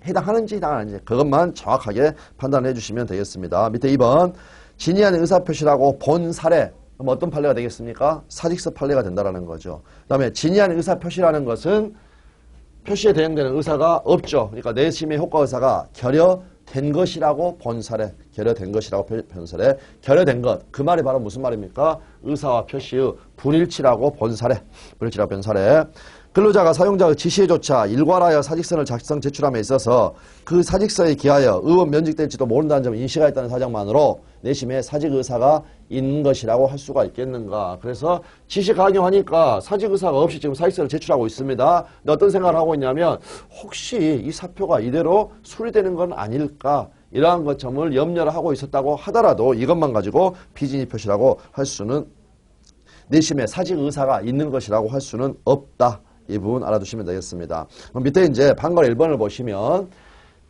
해당하는지 그것만 정확하게 판단해 주시면 되겠습니다. 밑에 2번 진이한 의사표시라고 본 사례 그럼 어떤 판례가 되겠습니까? 사직서 판례가 된다는 거죠. 그 다음에 진이한 의사표시라는 것은 표시에 대응되는 의사가 없죠. 그러니까 내심의 효과 의사가 결여된 것이라고 본 사례, 결여된 것. 그 말이 바로 무슨 말입니까? 의사와 표시의 불일치라고 본 사례. 근로자가 사용자의 지시에조차 일괄하여 사직서를 작성 제출함에 있어서 그 사직서에 기하여 의원 면직될지도 모른다는 점을 인식하였다는 사정만으로 내심에 사직 의사가 있는 것이라고 할 수가 있겠는가. 그래서 지시 강요하니까 사직 의사가 없이 지금 사직서를 제출하고 있습니다. 근데 어떤 생각을 하고 있냐면 혹시 이 사표가 이대로 수리되는 건 아닐까. 이러한 것 점을 염려를 하고 있었다고 하더라도 이것만 가지고 비진이 표시라고 할 수는 내심에 사직 의사가 있는 것이라고 할 수는 없다. 이 부분 알아두시면 되겠습니다. 그럼 밑에 이제 판결 1번을 보시면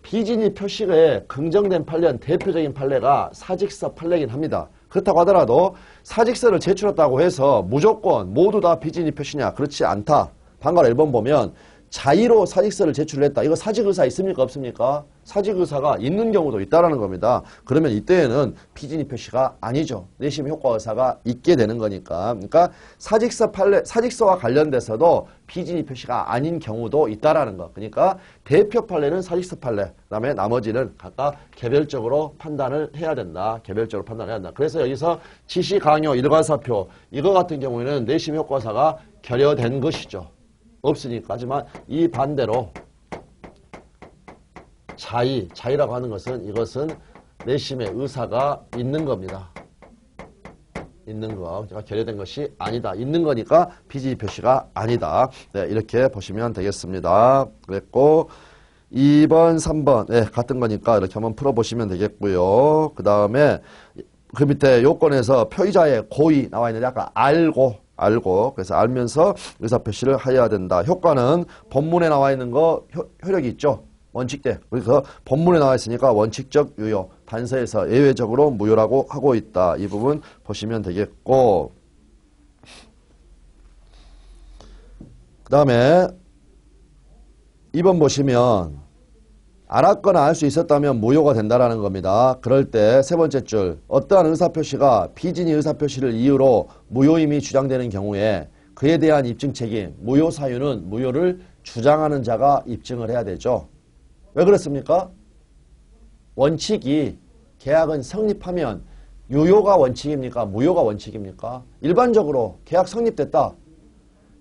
비진이 표시에 긍정된 판례는 대표적인 판례가 사직서 판례이긴 합니다. 그렇다고 하더라도 사직서를 제출했다고 해서 무조건 모두 다 비진이 표시냐? 그렇지 않다. 판결 1번 보면 자의로 사직서를 제출했다. 이거 사직의사 있습니까? 없습니까? 사직의사가 있는 경우도 있다라는 겁니다. 그러면 이때에는 비진이 표시가 아니죠. 내심 효과 의사가 있게 되는 거니까. 그러니까 사직서와 관련돼서도 비진이 표시가 아닌 경우도 있다라는 거. 그러니까 대표 판례는 사직서 판례. 그다음에 나머지는 각각 개별적으로 판단을 해야 된다. 그래서 여기서 지시 강요 일괄사표 이거 같은 경우에는 내심 효과 의사가 결여된 것이죠. 없으니까. 하지만 이 반대로 자의라고 하는 것은 이것은 내심의 의사가 있는 겁니다. 있는 거. 그러니까 결여된 것이 아니다. 있는 거니까 비진이 표시가 아니다. 네, 이렇게 보시면 되겠습니다. 그랬고 2번, 3번 네, 같은 거니까 이렇게 한번 풀어보시면 되겠고요. 그 다음에 그 밑에 요건에서 표의자의 고의 나와 있는데 아까 알고 그래서 알면서 의사표시를 해야 된다. 효과는 본문에 나와 있는 거 효력이 있죠. 원칙대. 그래서 본문에 나와 있으니까 원칙적 유효. 단서에서 예외적으로 무효라고 하고 있다. 이 부분 보시면 되겠고 그 다음에 2번 보시면 알았거나 알 수 있었다면 무효가 된다라는 겁니다. 그럴 때 세 번째 줄 어떠한 의사표시가 비진이 의사표시를 이유로 무효임이 주장되는 경우에 그에 대한 입증 책임, 무효 사유는 무효를 주장하는 자가 입증을 해야 되죠. 왜 그렇습니까? 원칙이 계약은 성립하면 유효가 원칙입니까? 무효가 원칙입니까? 일반적으로 계약 성립됐다.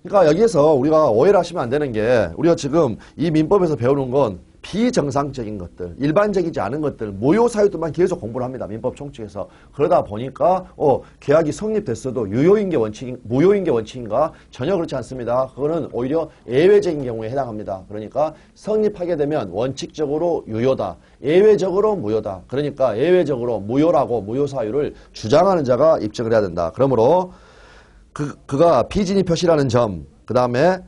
그러니까 여기에서 우리가 오해를 하시면 안 되는 게 우리가 지금 이 민법에서 배우는 건 비정상적인 것들, 일반적이지 않은 것들, 무효 사유들만 계속 공부를 합니다. 민법 총칙에서. 그러다 보니까 계약이 성립됐어도 무효인 게 원칙인가? 전혀 그렇지 않습니다. 그거는 오히려 예외적인 경우에 해당합니다. 그러니까 성립하게 되면 원칙적으로 유효다. 예외적으로 무효다. 그러니까 예외적으로 무효라고 무효 사유를 주장하는 자가 입증을 해야 된다. 그러므로 그가 비진이 표시라는 점, 그 다음에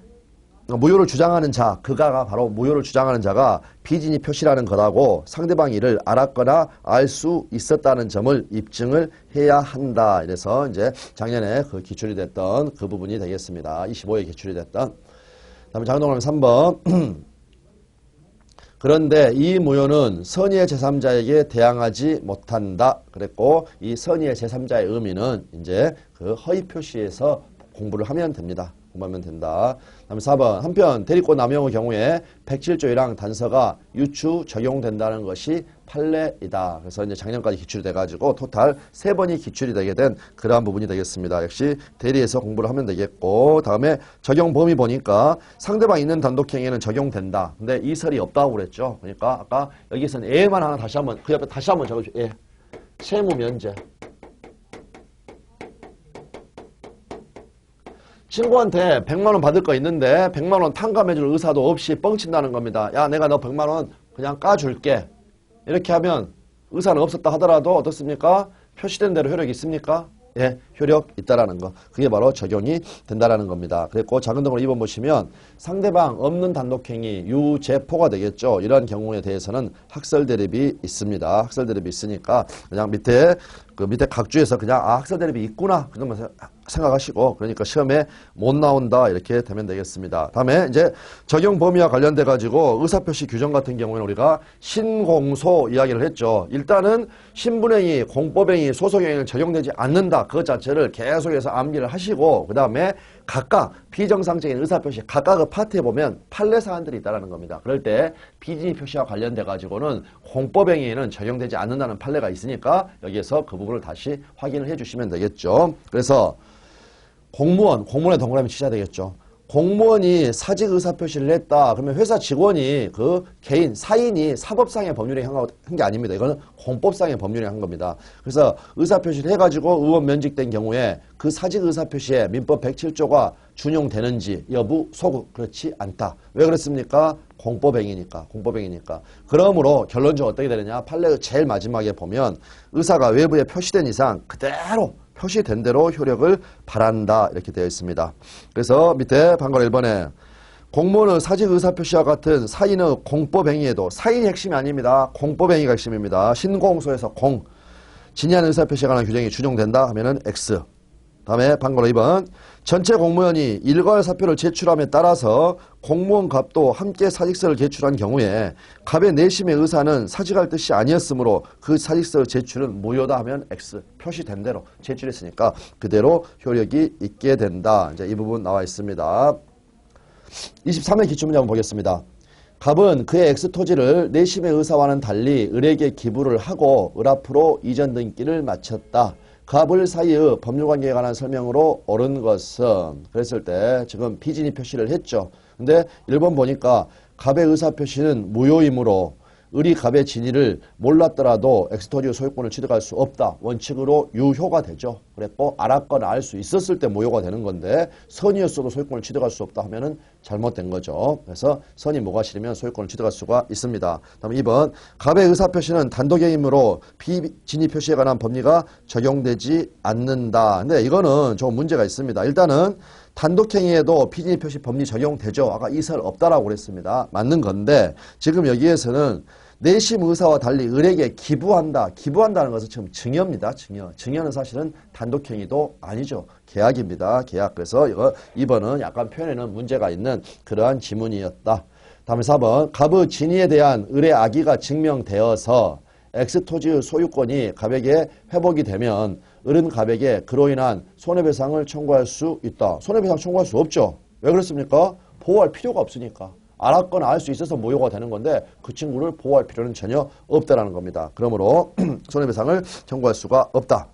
무효를 주장하는 자, 그가가 바로 무효를 주장하는 자가 비진이 표시라는 것하고 상대방이 이를 알았거나 알 수 있었다는 점을 입증을 해야 한다. 이래서 이제 작년에 그 기출이 됐던 그 부분이 되겠습니다. 25에 기출이 됐던. 다음에 작동하면 3번. 그런데 이 무효는 선의의 제3자에게 대항하지 못한다. 그랬고 이 선의의 제3자의 의미는 이제 그 허위 표시에서 공부를 하면 됩니다. 공부하면 된다. 다음에 4번. 한편 대리권 남용의 경우에 107조 1항 단서가 유추 적용된다는 것이 판례이다. 그래서 이제 작년까지 기출이 돼가지고 토탈 3번이 기출이 되게 된 그러한 부분이 되겠습니다. 역시 대리에서 공부를 하면 되겠고 다음에 적용 범위 보니까 상대방 있는 단독행위에는 적용된다. 근데 이설이 없다고 그랬죠. 그러니까 아까 여기서는 예만 하나 다시 한번 그 옆에 다시 한번 적어줘. 예. 채무 면제. 친구한테 100만원 받을 거 있는데 100만원 탕감해줄 의사도 없이 뻥친다는 겁니다. 야, 내가 너 100만원 그냥 까줄게. 이렇게 하면 의사는 없었다 하더라도 어떻습니까? 표시된 대로 효력이 있습니까? 예, 효력 있다라는 거. 그게 바로 적용이 된다라는 겁니다. 그랬고 작은 등으로 2번 보시면 상대방 없는 단독행위 유죄포가 되겠죠. 이러한 경우에 대해서는 학설 대립이 있습니다. 학설 대립이 있으니까 그냥 밑에 각주에서 그냥 학설 대립이 있구나 그것만 생각하시고 그러니까 시험에 못 나온다 이렇게 되면 되겠습니다. 다음에 이제 적용 범위와 관련돼 가지고 의사표시 규정 같은 경우에는 우리가 신공소 이야기를 했죠. 일단은 신분행위, 공법행위, 소송행위는 적용되지 않는다. 그것 자체를 계속해서 암기를 하시고 그 다음에 각각 비정상적인 의사표시 각각의 파트에 보면 판례 사안들이 있다는 겁니다. 그럴 때 비진이 표시와 관련돼 가지고는 공법행위에는 적용되지 않는다는 판례가 있으니까 여기에서 그 부분을 다시 확인을 해주시면 되겠죠. 그래서 공무원에 동그라미 치셔야 되겠죠. 공무원이 사직 의사표시를 했다. 그러면 회사 직원이 그 개인, 사인이 사법상의 법률에 한 게 아닙니다. 이거는 공법상의 법률에 한 겁니다. 그래서 의사표시를 해가지고 의원 면직된 경우에 그 사직 의사표시에 민법 107조가 준용되는지 여부 소구 그렇지 않다. 왜 그렇습니까? 공법행위니까. 그러므로 결론적으로 어떻게 되느냐. 판례의 제일 마지막에 보면 의사가 외부에 표시된 이상 그대로 표시된 대로 효력을 발한다 이렇게 되어 있습니다. 그래서 밑에 방금 1번에 공무원의 사직 의사표시와 같은 사인의 공법행위에도 사인이 핵심이 아닙니다. 공법행위가 핵심입니다. 신공소에서 공 진의한 의사표시에 관한 규정이 준용된다 하면은 X. 다음에 방금 2번 전체 공무원이 일괄 사표를 제출함에 따라서 공무원 갑도 함께 사직서를 제출한 경우에 갑의 내심의 의사는 사직할 뜻이 아니었으므로 그 사직서 제출은 무효다 하면 X. 표시된 대로 제출했으니까 그대로 효력이 있게 된다. 이제 이 부분 나와 있습니다. 23회 기출문제 한번 보겠습니다. 갑은 그의 X토지를 내심의 의사와는 달리 을에게 기부를 하고 을 앞으로 이전 등기를 마쳤다. 갑을 사이의 법률관계에 관한 설명으로 옳은 것은 그랬을 때 지금 비진이 표시를 했죠. 근데 1번 보니까 갑의 의사표시는 무효이므로 을이 갑의 진위를 몰랐더라도 엑스토지의 소유권을 취득할 수 없다. 원칙으로 유효가 되죠. 그랬고 알았거나 알 수 있었을 때 무효가 되는 건데 선이었어도 소유권을 취득할 수 없다 하면은 잘못된 거죠. 그래서 선이 뭐가 싫으면 소유권을 취득할 수가 있습니다. 다음 2번 갑의 의사표시는 단독행위이므로 비진위 표시에 관한 법리가 적용되지 않는다. 근데 이거는 좀 문제가 있습니다. 일단은 단독행위에도 비진위 표시 법리 적용되죠. 아까 이설 없다라고 그랬습니다. 맞는 건데 지금 여기에서는 내심 의사와 달리 을에게 기부한다. 기부한다는 것은 지금 증여입니다. 증여는 사실은 단독행위도 아니죠. 계약입니다. 계약. 그래서 이거 2번은 약간 표현에는 문제가 있는 그러한 지문이었다. 다음에 4번 갑의 진위에 대한 을의 악의가 증명되어서 X토지의 소유권이 갑에게 회복이 되면 을은 갑에게 그로 인한 손해배상을 청구할 수 있다. 손해배상 청구할 수 없죠. 왜 그렇습니까? 보호할 필요가 없으니까. 알았거나 알 수 있어서 무효가 되는 건데 그 친구를 보호할 필요는 전혀 없다라는 겁니다. 그러므로 손해배상을 청구할 수가 없다.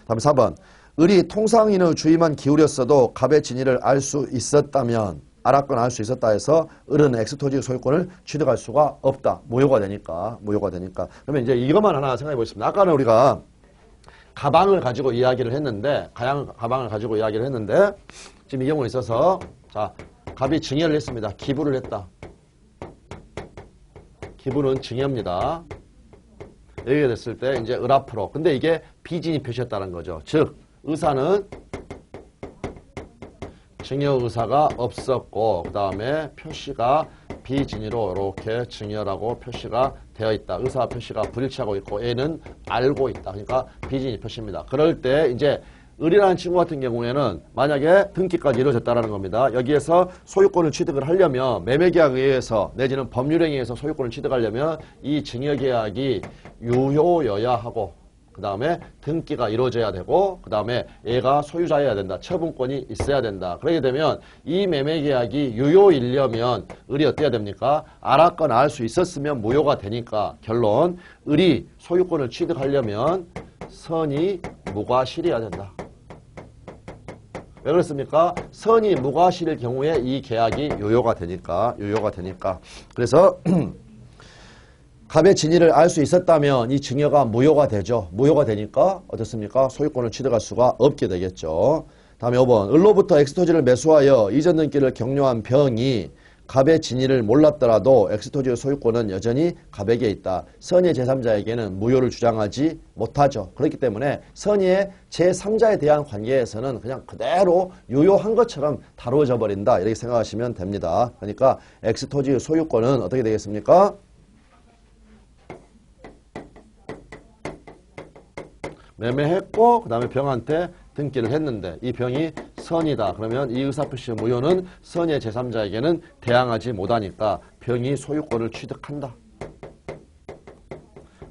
다음에 4번 을이 통상인의 주의만 기울였어도 갑의 진위를 알 수 있었다면 알았거나 알 수 있었다 해서 을은 X토지의 소유권을 취득할 수가 없다. 무효가 되니까. 그러면 이제 이것만 하나 생각해 보겠습니다. 아까는 우리가 가방을 가지고 이야기를 했는데 가방을 가지고 이야기를 했는데 지금 이 경우에 있어서 자 갑이 증여를 했습니다. 기부를 했다. 기부는 증여입니다. 여기가 됐을 때 이제 을 앞으로. 근데 이게 비진이 표시했다는 거죠. 즉 의사는 증여 의사가 없었고 그 다음에 표시가 비진의로 이렇게 증여라고 표시가 되어 있다. 의사 표시가 불일치하고 있고 A는 알고 있다. 그러니까 비진의 표시입니다. 그럴 때 이제 을이라는 친구 같은 경우에는 만약에 등기까지 이루어졌다는 겁니다. 여기에서 소유권을 취득을 하려면 매매계약에 의해서 내지는 법률행위에 의해서 소유권을 취득하려면 이 증여계약이 유효여야 하고 그 다음에 등기가 이루어져야 되고 그 다음에 얘가 소유자여야 된다. 처분권이 있어야 된다. 그렇게 되면 이 매매계약이 유효이려면 을이 어때야 됩니까? 알았거나 알 수 있었으면 무효가 되니까 결론 을이 소유권을 취득하려면 선이 무과실이어야 된다. 왜 그렇습니까? 선이 무과실일 경우에 이 계약이 유효가 되니까. 그래서 갑의 진위를 알 수 있었다면 이 증여가 무효가 되죠. 무효가 되니까 어떻습니까? 소유권을 취득할 수가 없게 되겠죠. 다음에 5번. 을로부터 엑스토지를 매수하여 이전 등기를 격려한 병이 갑의 진위를 몰랐더라도 엑스토지의 소유권은 여전히 갑에게 있다. 선의의 제3자에게는 무효를 주장하지 못하죠. 그렇기 때문에 선의의 제3자에 대한 관계에서는 그냥 그대로 유효한 것처럼 다루어져 버린다. 이렇게 생각하시면 됩니다. 그러니까 엑스토지의 소유권은 어떻게 되겠습니까? 매매했고 그 다음에 병한테 등기를 했는데 이 병이 선이다. 그러면 이 의사표시의 무효는 선의 제3자에게는 대항하지 못하니까 병이 소유권을 취득한다.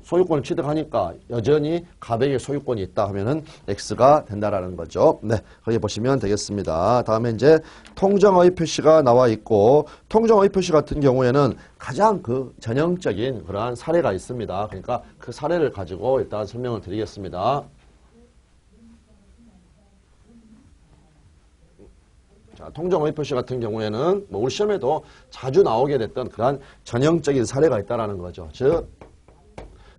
소유권을 취득하니까 여전히 갑에게 소유권이 있다 하면은 X가 된다라는 거죠. 네, 거기 보시면 되겠습니다. 다음에 이제 통정의 표시가 나와 있고 통정의 표시 같은 경우에는 가장 그 전형적인 그러한 사례가 있습니다. 그러니까 그 사례를 가지고 일단 설명을 드리겠습니다. 자, 통정의 표시 같은 경우에는 뭐 우리 시험에도 자주 나오게 됐던 그러한 전형적인 사례가 있다라는 거죠. 즉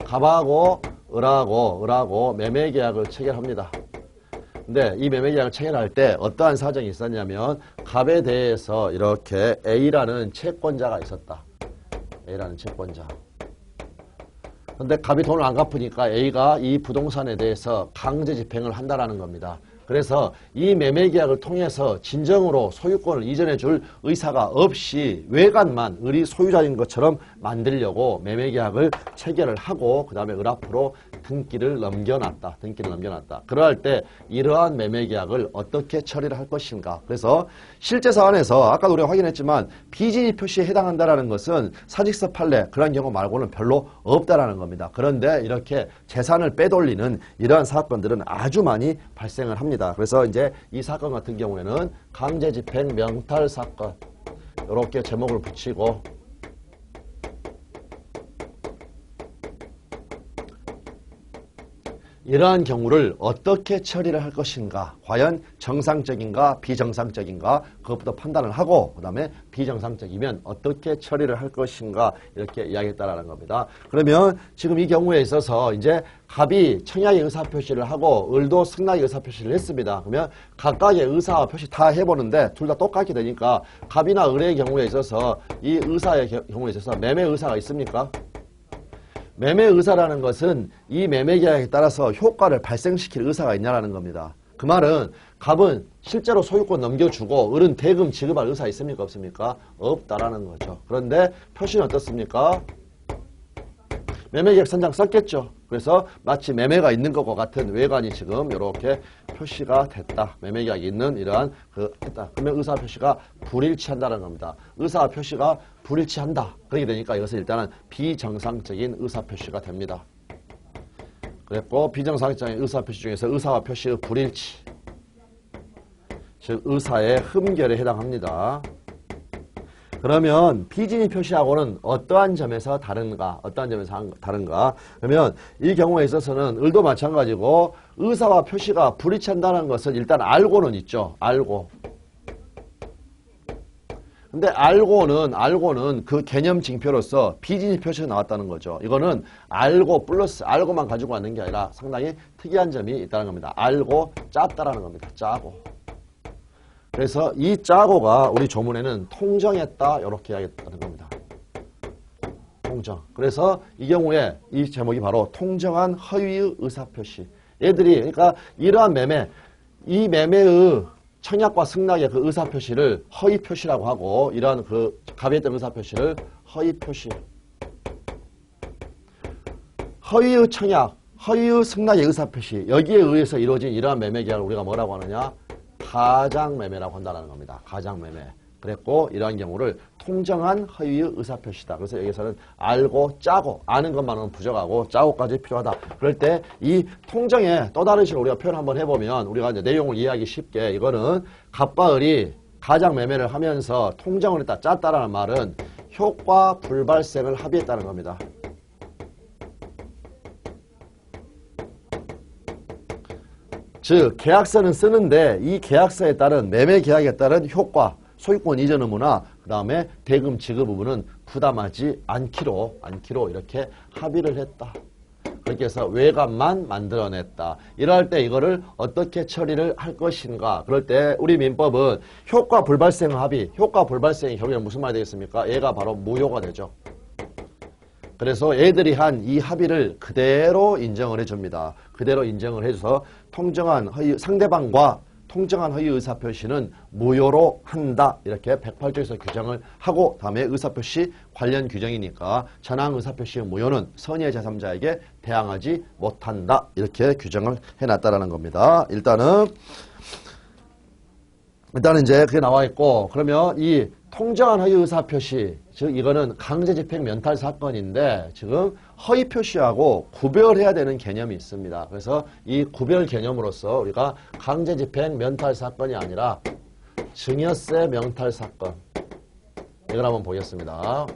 갑하고 을하고 매매계약을 체결합니다. 근데 이 매매계약을 체결할 때 어떠한 사정이 있었냐면 갑에 대해서 이렇게 A라는 채권자가 있었다. A라는 채권자. 근데 갑이 돈을 안 갚으니까 A가 이 부동산에 대해서 강제 집행을 한다라는 겁니다. 그래서 이 매매계약을 통해서 진정으로 소유권을 이전해 줄 의사가 없이 외관만 을이 소유자인 것처럼 만들려고 매매계약을 체결을 하고 그 다음에 을 앞으로 등기를 넘겨놨다. 그럴 때 이러한 매매계약을 어떻게 처리를 할 것인가. 그래서 실제 사안에서 아까도 우리가 확인했지만 비진의 표시에 해당한다라는 것은 사직서 판례 그런 경우 말고는 별로 없다라는 겁니다. 그런데 이렇게 재산을 빼돌리는 이러한 사건들은 아주 많이 발생을 합니다. 그래서 이제 이 사건 같은 경우에는 강제집행 명탈 사건 이렇게 제목을 붙이고 이러한 경우를 어떻게 처리를 할 것인가, 과연 정상적인가 비정상적인가 그것부터 판단을 하고 그 다음에 비정상적이면 어떻게 처리를 할 것인가 이렇게 이야기했다라는 겁니다. 그러면 지금 이 경우에 있어서 이제 갑이 청약의 의사표시를 하고 을도 승낙의 의사표시를 했습니다. 그러면 각각의 의사 표시 다 해보는데 둘 다 똑같게 되니까 갑이나 을의 경우에 있어서 이 의사의 경우에 있어서 매매 의사가 있습니까? 매매 의사라는 것은 이 매매 계약에 따라서 효과를 발생시킬 의사가 있냐라는 겁니다. 그 말은 갑은 실제로 소유권 넘겨주고 을은 대금 지급할 의사 있습니까? 없습니까? 없다라는 거죠. 그런데 표시는 어떻습니까? 매매계약 선장 썼겠죠. 그래서 마치 매매가 있는 것과 같은 외관이 지금 이렇게 표시가 됐다. 매매계약이 있는 이러한 했다. 그러면 의사 표시가 불일치한다는 겁니다. 의사 표시가 불일치한다. 그렇게 되니까 이것은 일단은 비정상적인 의사 표시가 됩니다. 그랬고 비정상적인 의사 표시 중에서 의사와 표시의 불일치, 즉 의사의 흠결에 해당합니다. 그러면 비진의 표시하고는 어떠한 점에서 다른가? 그러면 이 경우에 있어서는 을도 마찬가지고 의사와 표시가 불일치한다는 것은 일단 알고는 있죠. 알고. 근데 알고는 그 개념 징표로서 비진의 표시가 나왔다는 거죠. 이거는 알고 플러스 알고만 가지고 왔는 게 아니라 상당히 특이한 점이 있다는 겁니다. 알고 짰다라는 겁니다. 짜고. 그래서 이 짜고가 우리 조문에는 통정했다 이렇게 이야기했다는 겁니다. 통정. 그래서 이 경우에 이 제목이 바로 통정한 허위의 의사표시. 얘들이 그러니까 이러한 매매, 이 매매의 청약과 승낙의 그 의사표시를 허위표시라고 하고, 이러한 그 가비했던 의사표시를 허위표시. 허위의 청약, 허위의 승낙의 의사표시, 여기에 의해서 이루어진 이러한 매매계약을 우리가 뭐라고 하느냐? 가장매매라고 한다는 겁니다. 가장매매. 그랬고, 이러한 경우를 통정한 허위의 의사표시다. 그래서 여기서는 알고 짜고, 아는 것만은 부족하고 짜고까지 필요하다. 그럴 때 이 통정의 또 다른 식으로 우리가 표현 한번 해보면 우리가 이제 내용을 이해하기 쉽게, 이거는 갑과 을이 가장매매를 하면서 통정을 했다, 짰다라는 말은 효과 불발생을 합의했다는 겁니다. 즉 계약서는 쓰는데 이 계약서에 따른 매매계약에 따른 효과, 소유권 이전 의무나 그 다음에 대금 지급 부분은 부담하지 않기로 이렇게 합의를 했다. 그렇게 해서 외관만 만들어냈다. 이럴 때 이거를 어떻게 처리를 할 것인가. 그럴 때 우리 민법은 효과 불발생 합의, 효과 불발생의 경우에는 무슨 말이 되겠습니까? 얘가 바로 무효가 되죠. 그래서 얘들이 한 이 합의를 그대로 인정을 해줍니다. 그대로 인정을 해줘서 통정한 허위, 상대방과 통정한 허위 의사표시는 무효로 한다. 이렇게 108조에서 규정을 하고, 다음에 의사표시 관련 규정이니까 전항 의사표시의 무효는 선의의 제3자에게 대항하지 못한다. 이렇게 규정을 해놨다라는 겁니다. 일단은 이제 그게 나와 있고, 그러면 이 통정한 허위 의사표시, 즉 이거는 강제집행 면탈 사건인데 지금 허위 표시하고 구별해야 되는 개념이 있습니다. 그래서 이 구별 개념으로서 우리가 강제집행 면탈 사건이 아니라 증여세 명탈 사건, 이걸 한번 보겠습니다.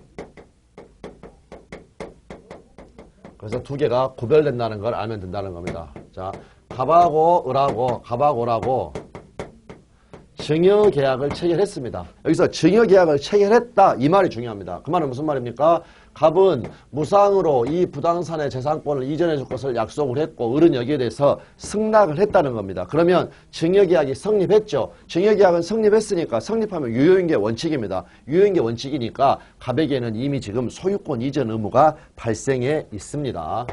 그래서 두 개가 구별된다는 걸 알면 된다는 겁니다. 자, 갑하고 을하고 증여계약을 체결했습니다. 여기서 증여계약을 체결했다, 이 말이 중요합니다. 그 말은 무슨 말입니까? 갑은 무상으로 이 부동산의 재산권을 이전해 줄 것을 약속을 했고, 을은 여기에 대해서 승낙을 했다는 겁니다. 그러면 증여계약이 성립했죠. 증여계약은 성립했으니까, 성립하면 유효인 게 원칙입니다. 유효인 게 원칙이니까 갑에게는 이미 지금 소유권 이전 의무가 발생해 있습니다.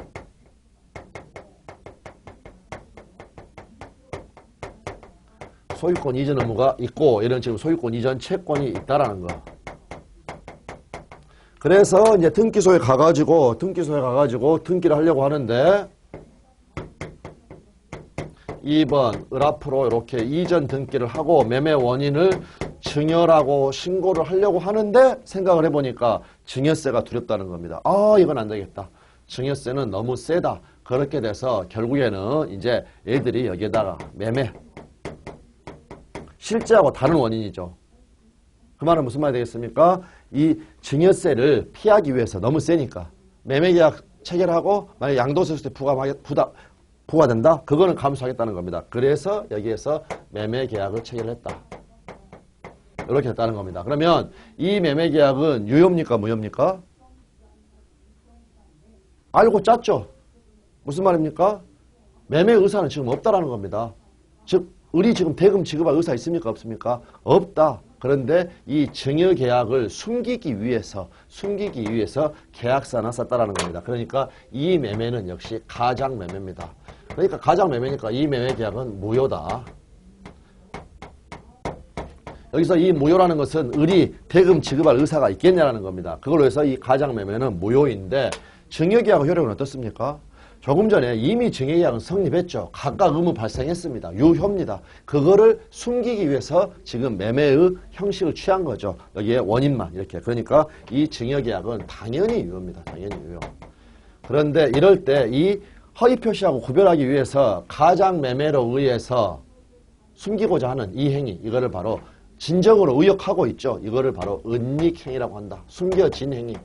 소유권 이전 의무가 있고, 이런 지금 소유권 이전 채권이 있다라는 거. 그래서 이제 등기소에 가가지고 등기를 하려고 하는데, 2번 을 앞으로 이렇게 이전 등기를 하고 매매 원인을 증여라고 신고를 하려고 하는데, 생각을 해보니까 증여세가 두렵다는 겁니다. 아, 이건 안 되겠다. 증여세는 너무 세다. 그렇게 돼서 결국에는 이제 애들이 여기에다가 매매, 실제하고 다른 원인이죠. 그 말은 무슨 말이 되겠습니까? 이 증여세를 피하기 위해서, 너무 세니까 매매계약 체결하고 만약 양도소득세 부과된다? 그거는 감수하겠다는 겁니다. 그래서 여기에서 매매계약을 체결했다. 이렇게 했다는 겁니다. 그러면 이 매매계약은 유효입니까? 무효입니까? 알고 짰죠? 무슨 말입니까? 매매 의사는 지금 없다라는 겁니다. 즉 을이 지금 대금 지급할 의사 있습니까? 없습니까? 없다. 그런데 이 증여계약을 숨기기 위해서 계약서나 썼다라는 겁니다. 그러니까 이 매매는 역시 가장매매입니다. 그러니까 가장매매니까 이 매매계약은 무효다. 여기서 이 무효라는 것은 을이 대금 지급할 의사가 있겠냐라는 겁니다. 그걸로 해서 이 가장매매는 무효인데, 증여계약 효력은 어떻습니까? 조금 전에 이미 증여계약은 성립했죠. 각각 의무 발생했습니다. 유효입니다. 그거를 숨기기 위해서 지금 매매의 형식을 취한 거죠. 여기에 원인만 이렇게. 그러니까 이 증여계약은 당연히 유효입니다. 당연히 유효. 그런데 이럴 때 이 허위 표시하고 구별하기 위해서 가장매매로 의해서 숨기고자 하는 이 행위, 이거를 바로 진정으로 의역하고 있죠. 이거를 바로 은닉행위라고 한다. 숨겨진 행위.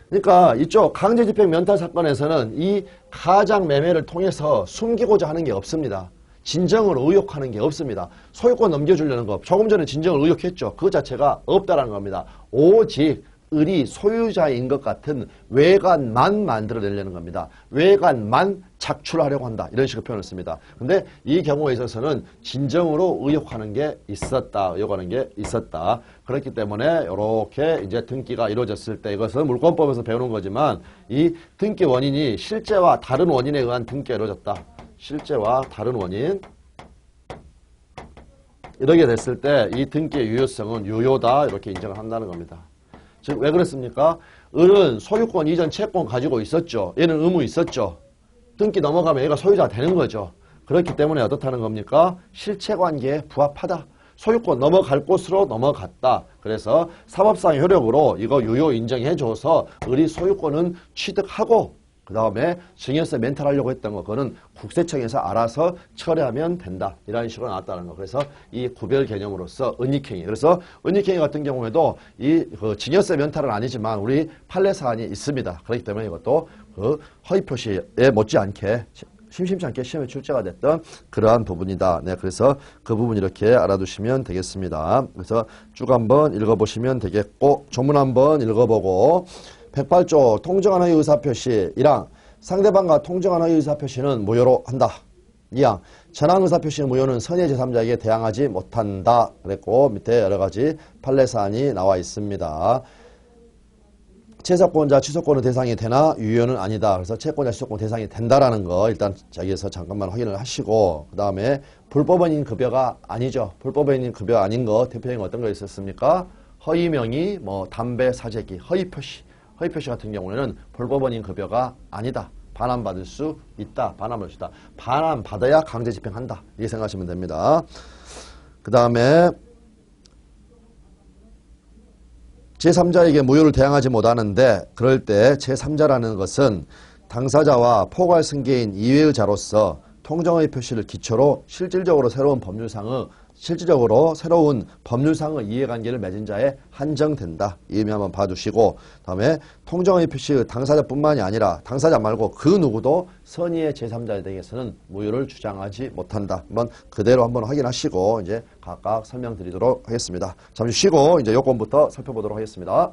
그러니까 이쪽 강제집행 면탈 사건에서는 이 가장매매를 통해서 숨기고자 하는 게 없습니다. 진정으로 의혹하는 게 없습니다. 소유권 넘겨주려는 거, 조금 전에 진정을 의혹했죠. 그 자체가 없다라는 겁니다. 오직 을이 소유자인 것 같은 외관만 만들어내려는 겁니다. 외관만 작출하려고 한다. 이런 식으로 표현을 씁니다. 근데 이 경우에 있어서는 진정으로 의혹하는 게 있었다. 의혹하는 게 있었다. 그렇기 때문에 이렇게 이제 등기가 이루어졌을 때, 이것은 물권법에서 배우는 거지만 이 등기 원인이 실제와 다른 원인에 의한 등기가 이루어졌다. 실제와 다른 원인. 이렇게 됐을 때 이 등기의 유효성은 유효다 이렇게 인정을 한다는 겁니다. 즉 왜 그랬습니까? 을은 소유권 이전 채권 가지고 있었죠. 얘는 의무 있었죠. 등기 넘어가면 얘가 소유자가 되는 거죠. 그렇기 때문에 어떻다는 겁니까? 실체관계에 부합하다. 소유권 넘어갈 곳으로 넘어갔다. 그래서 사법상 효력으로 이거 유효 인정해줘서 을이 소유권은 취득하고 그 다음에 증여세 멘탈하려고 했던 거 그거는 국세청에서 알아서 처리하면 된다. 이런 식으로 나왔다는 거. 그래서 이 구별 개념으로서 은닉행위. 그래서 은닉행위 같은 경우에도 이 증여세 멘탈은 아니지만 우리 판례 사안이 있습니다. 그렇기 때문에 이것도 그 허위 표시에 못지않게 심심치 않게 시험에 출제가 됐던 그러한 부분이다. 네, 그래서 그 부분 이렇게 알아두시면 되겠습니다. 그래서 쭉 한번 읽어보시면 되겠고 조문 한번 읽어보고 108조 통정한 허위 의사표시 1항 상대방과 통정한 허위 의사표시는 무효로 한다. 2항 전항 의사표시는 무효는 선의 제3자에게 대항하지 못한다. 그랬고 밑에 여러 가지 판례 사안이 나와 있습니다. 채권자 취소권은 대상이 되나 유효는 아니다. 그래서 채권자 취소권 대상이 된다라는 거 일단 자기에서 잠깐만 확인을 하시고 그 다음에 불법원인 급여가 아니죠. 불법원인 급여 아닌 거 대표적인 어떤 거 있었습니까? 허위명의, 뭐 담배 사재기, 허위표시. 허위표시 같은 경우에는 불법원인 급여가 아니다. 반환받을 수 있다. 반환받을 수 있다. 반환받아야 강제 집행한다. 이렇게 생각하시면 됩니다. 그 다음에 제3자에게 무효를 대항하지 못하는데 그럴 때 제3자라는 것은 당사자와 포괄 승계인 이외의 자로서 통정의 표시를 기초로 실질적으로 새로운 법률상의 이해관계를 맺은 자에 한정된다. 이 의미 한번 봐두시고 다음에 통정의 표시 당사자뿐만이 아니라 당사자 말고 그 누구도 선의의 제3자에 대해서는 무효를 주장하지 못한다. 한번 그대로 한번 확인하시고 이제 각각 설명드리도록 하겠습니다. 잠시 쉬고 이제 요건부터 살펴보도록 하겠습니다.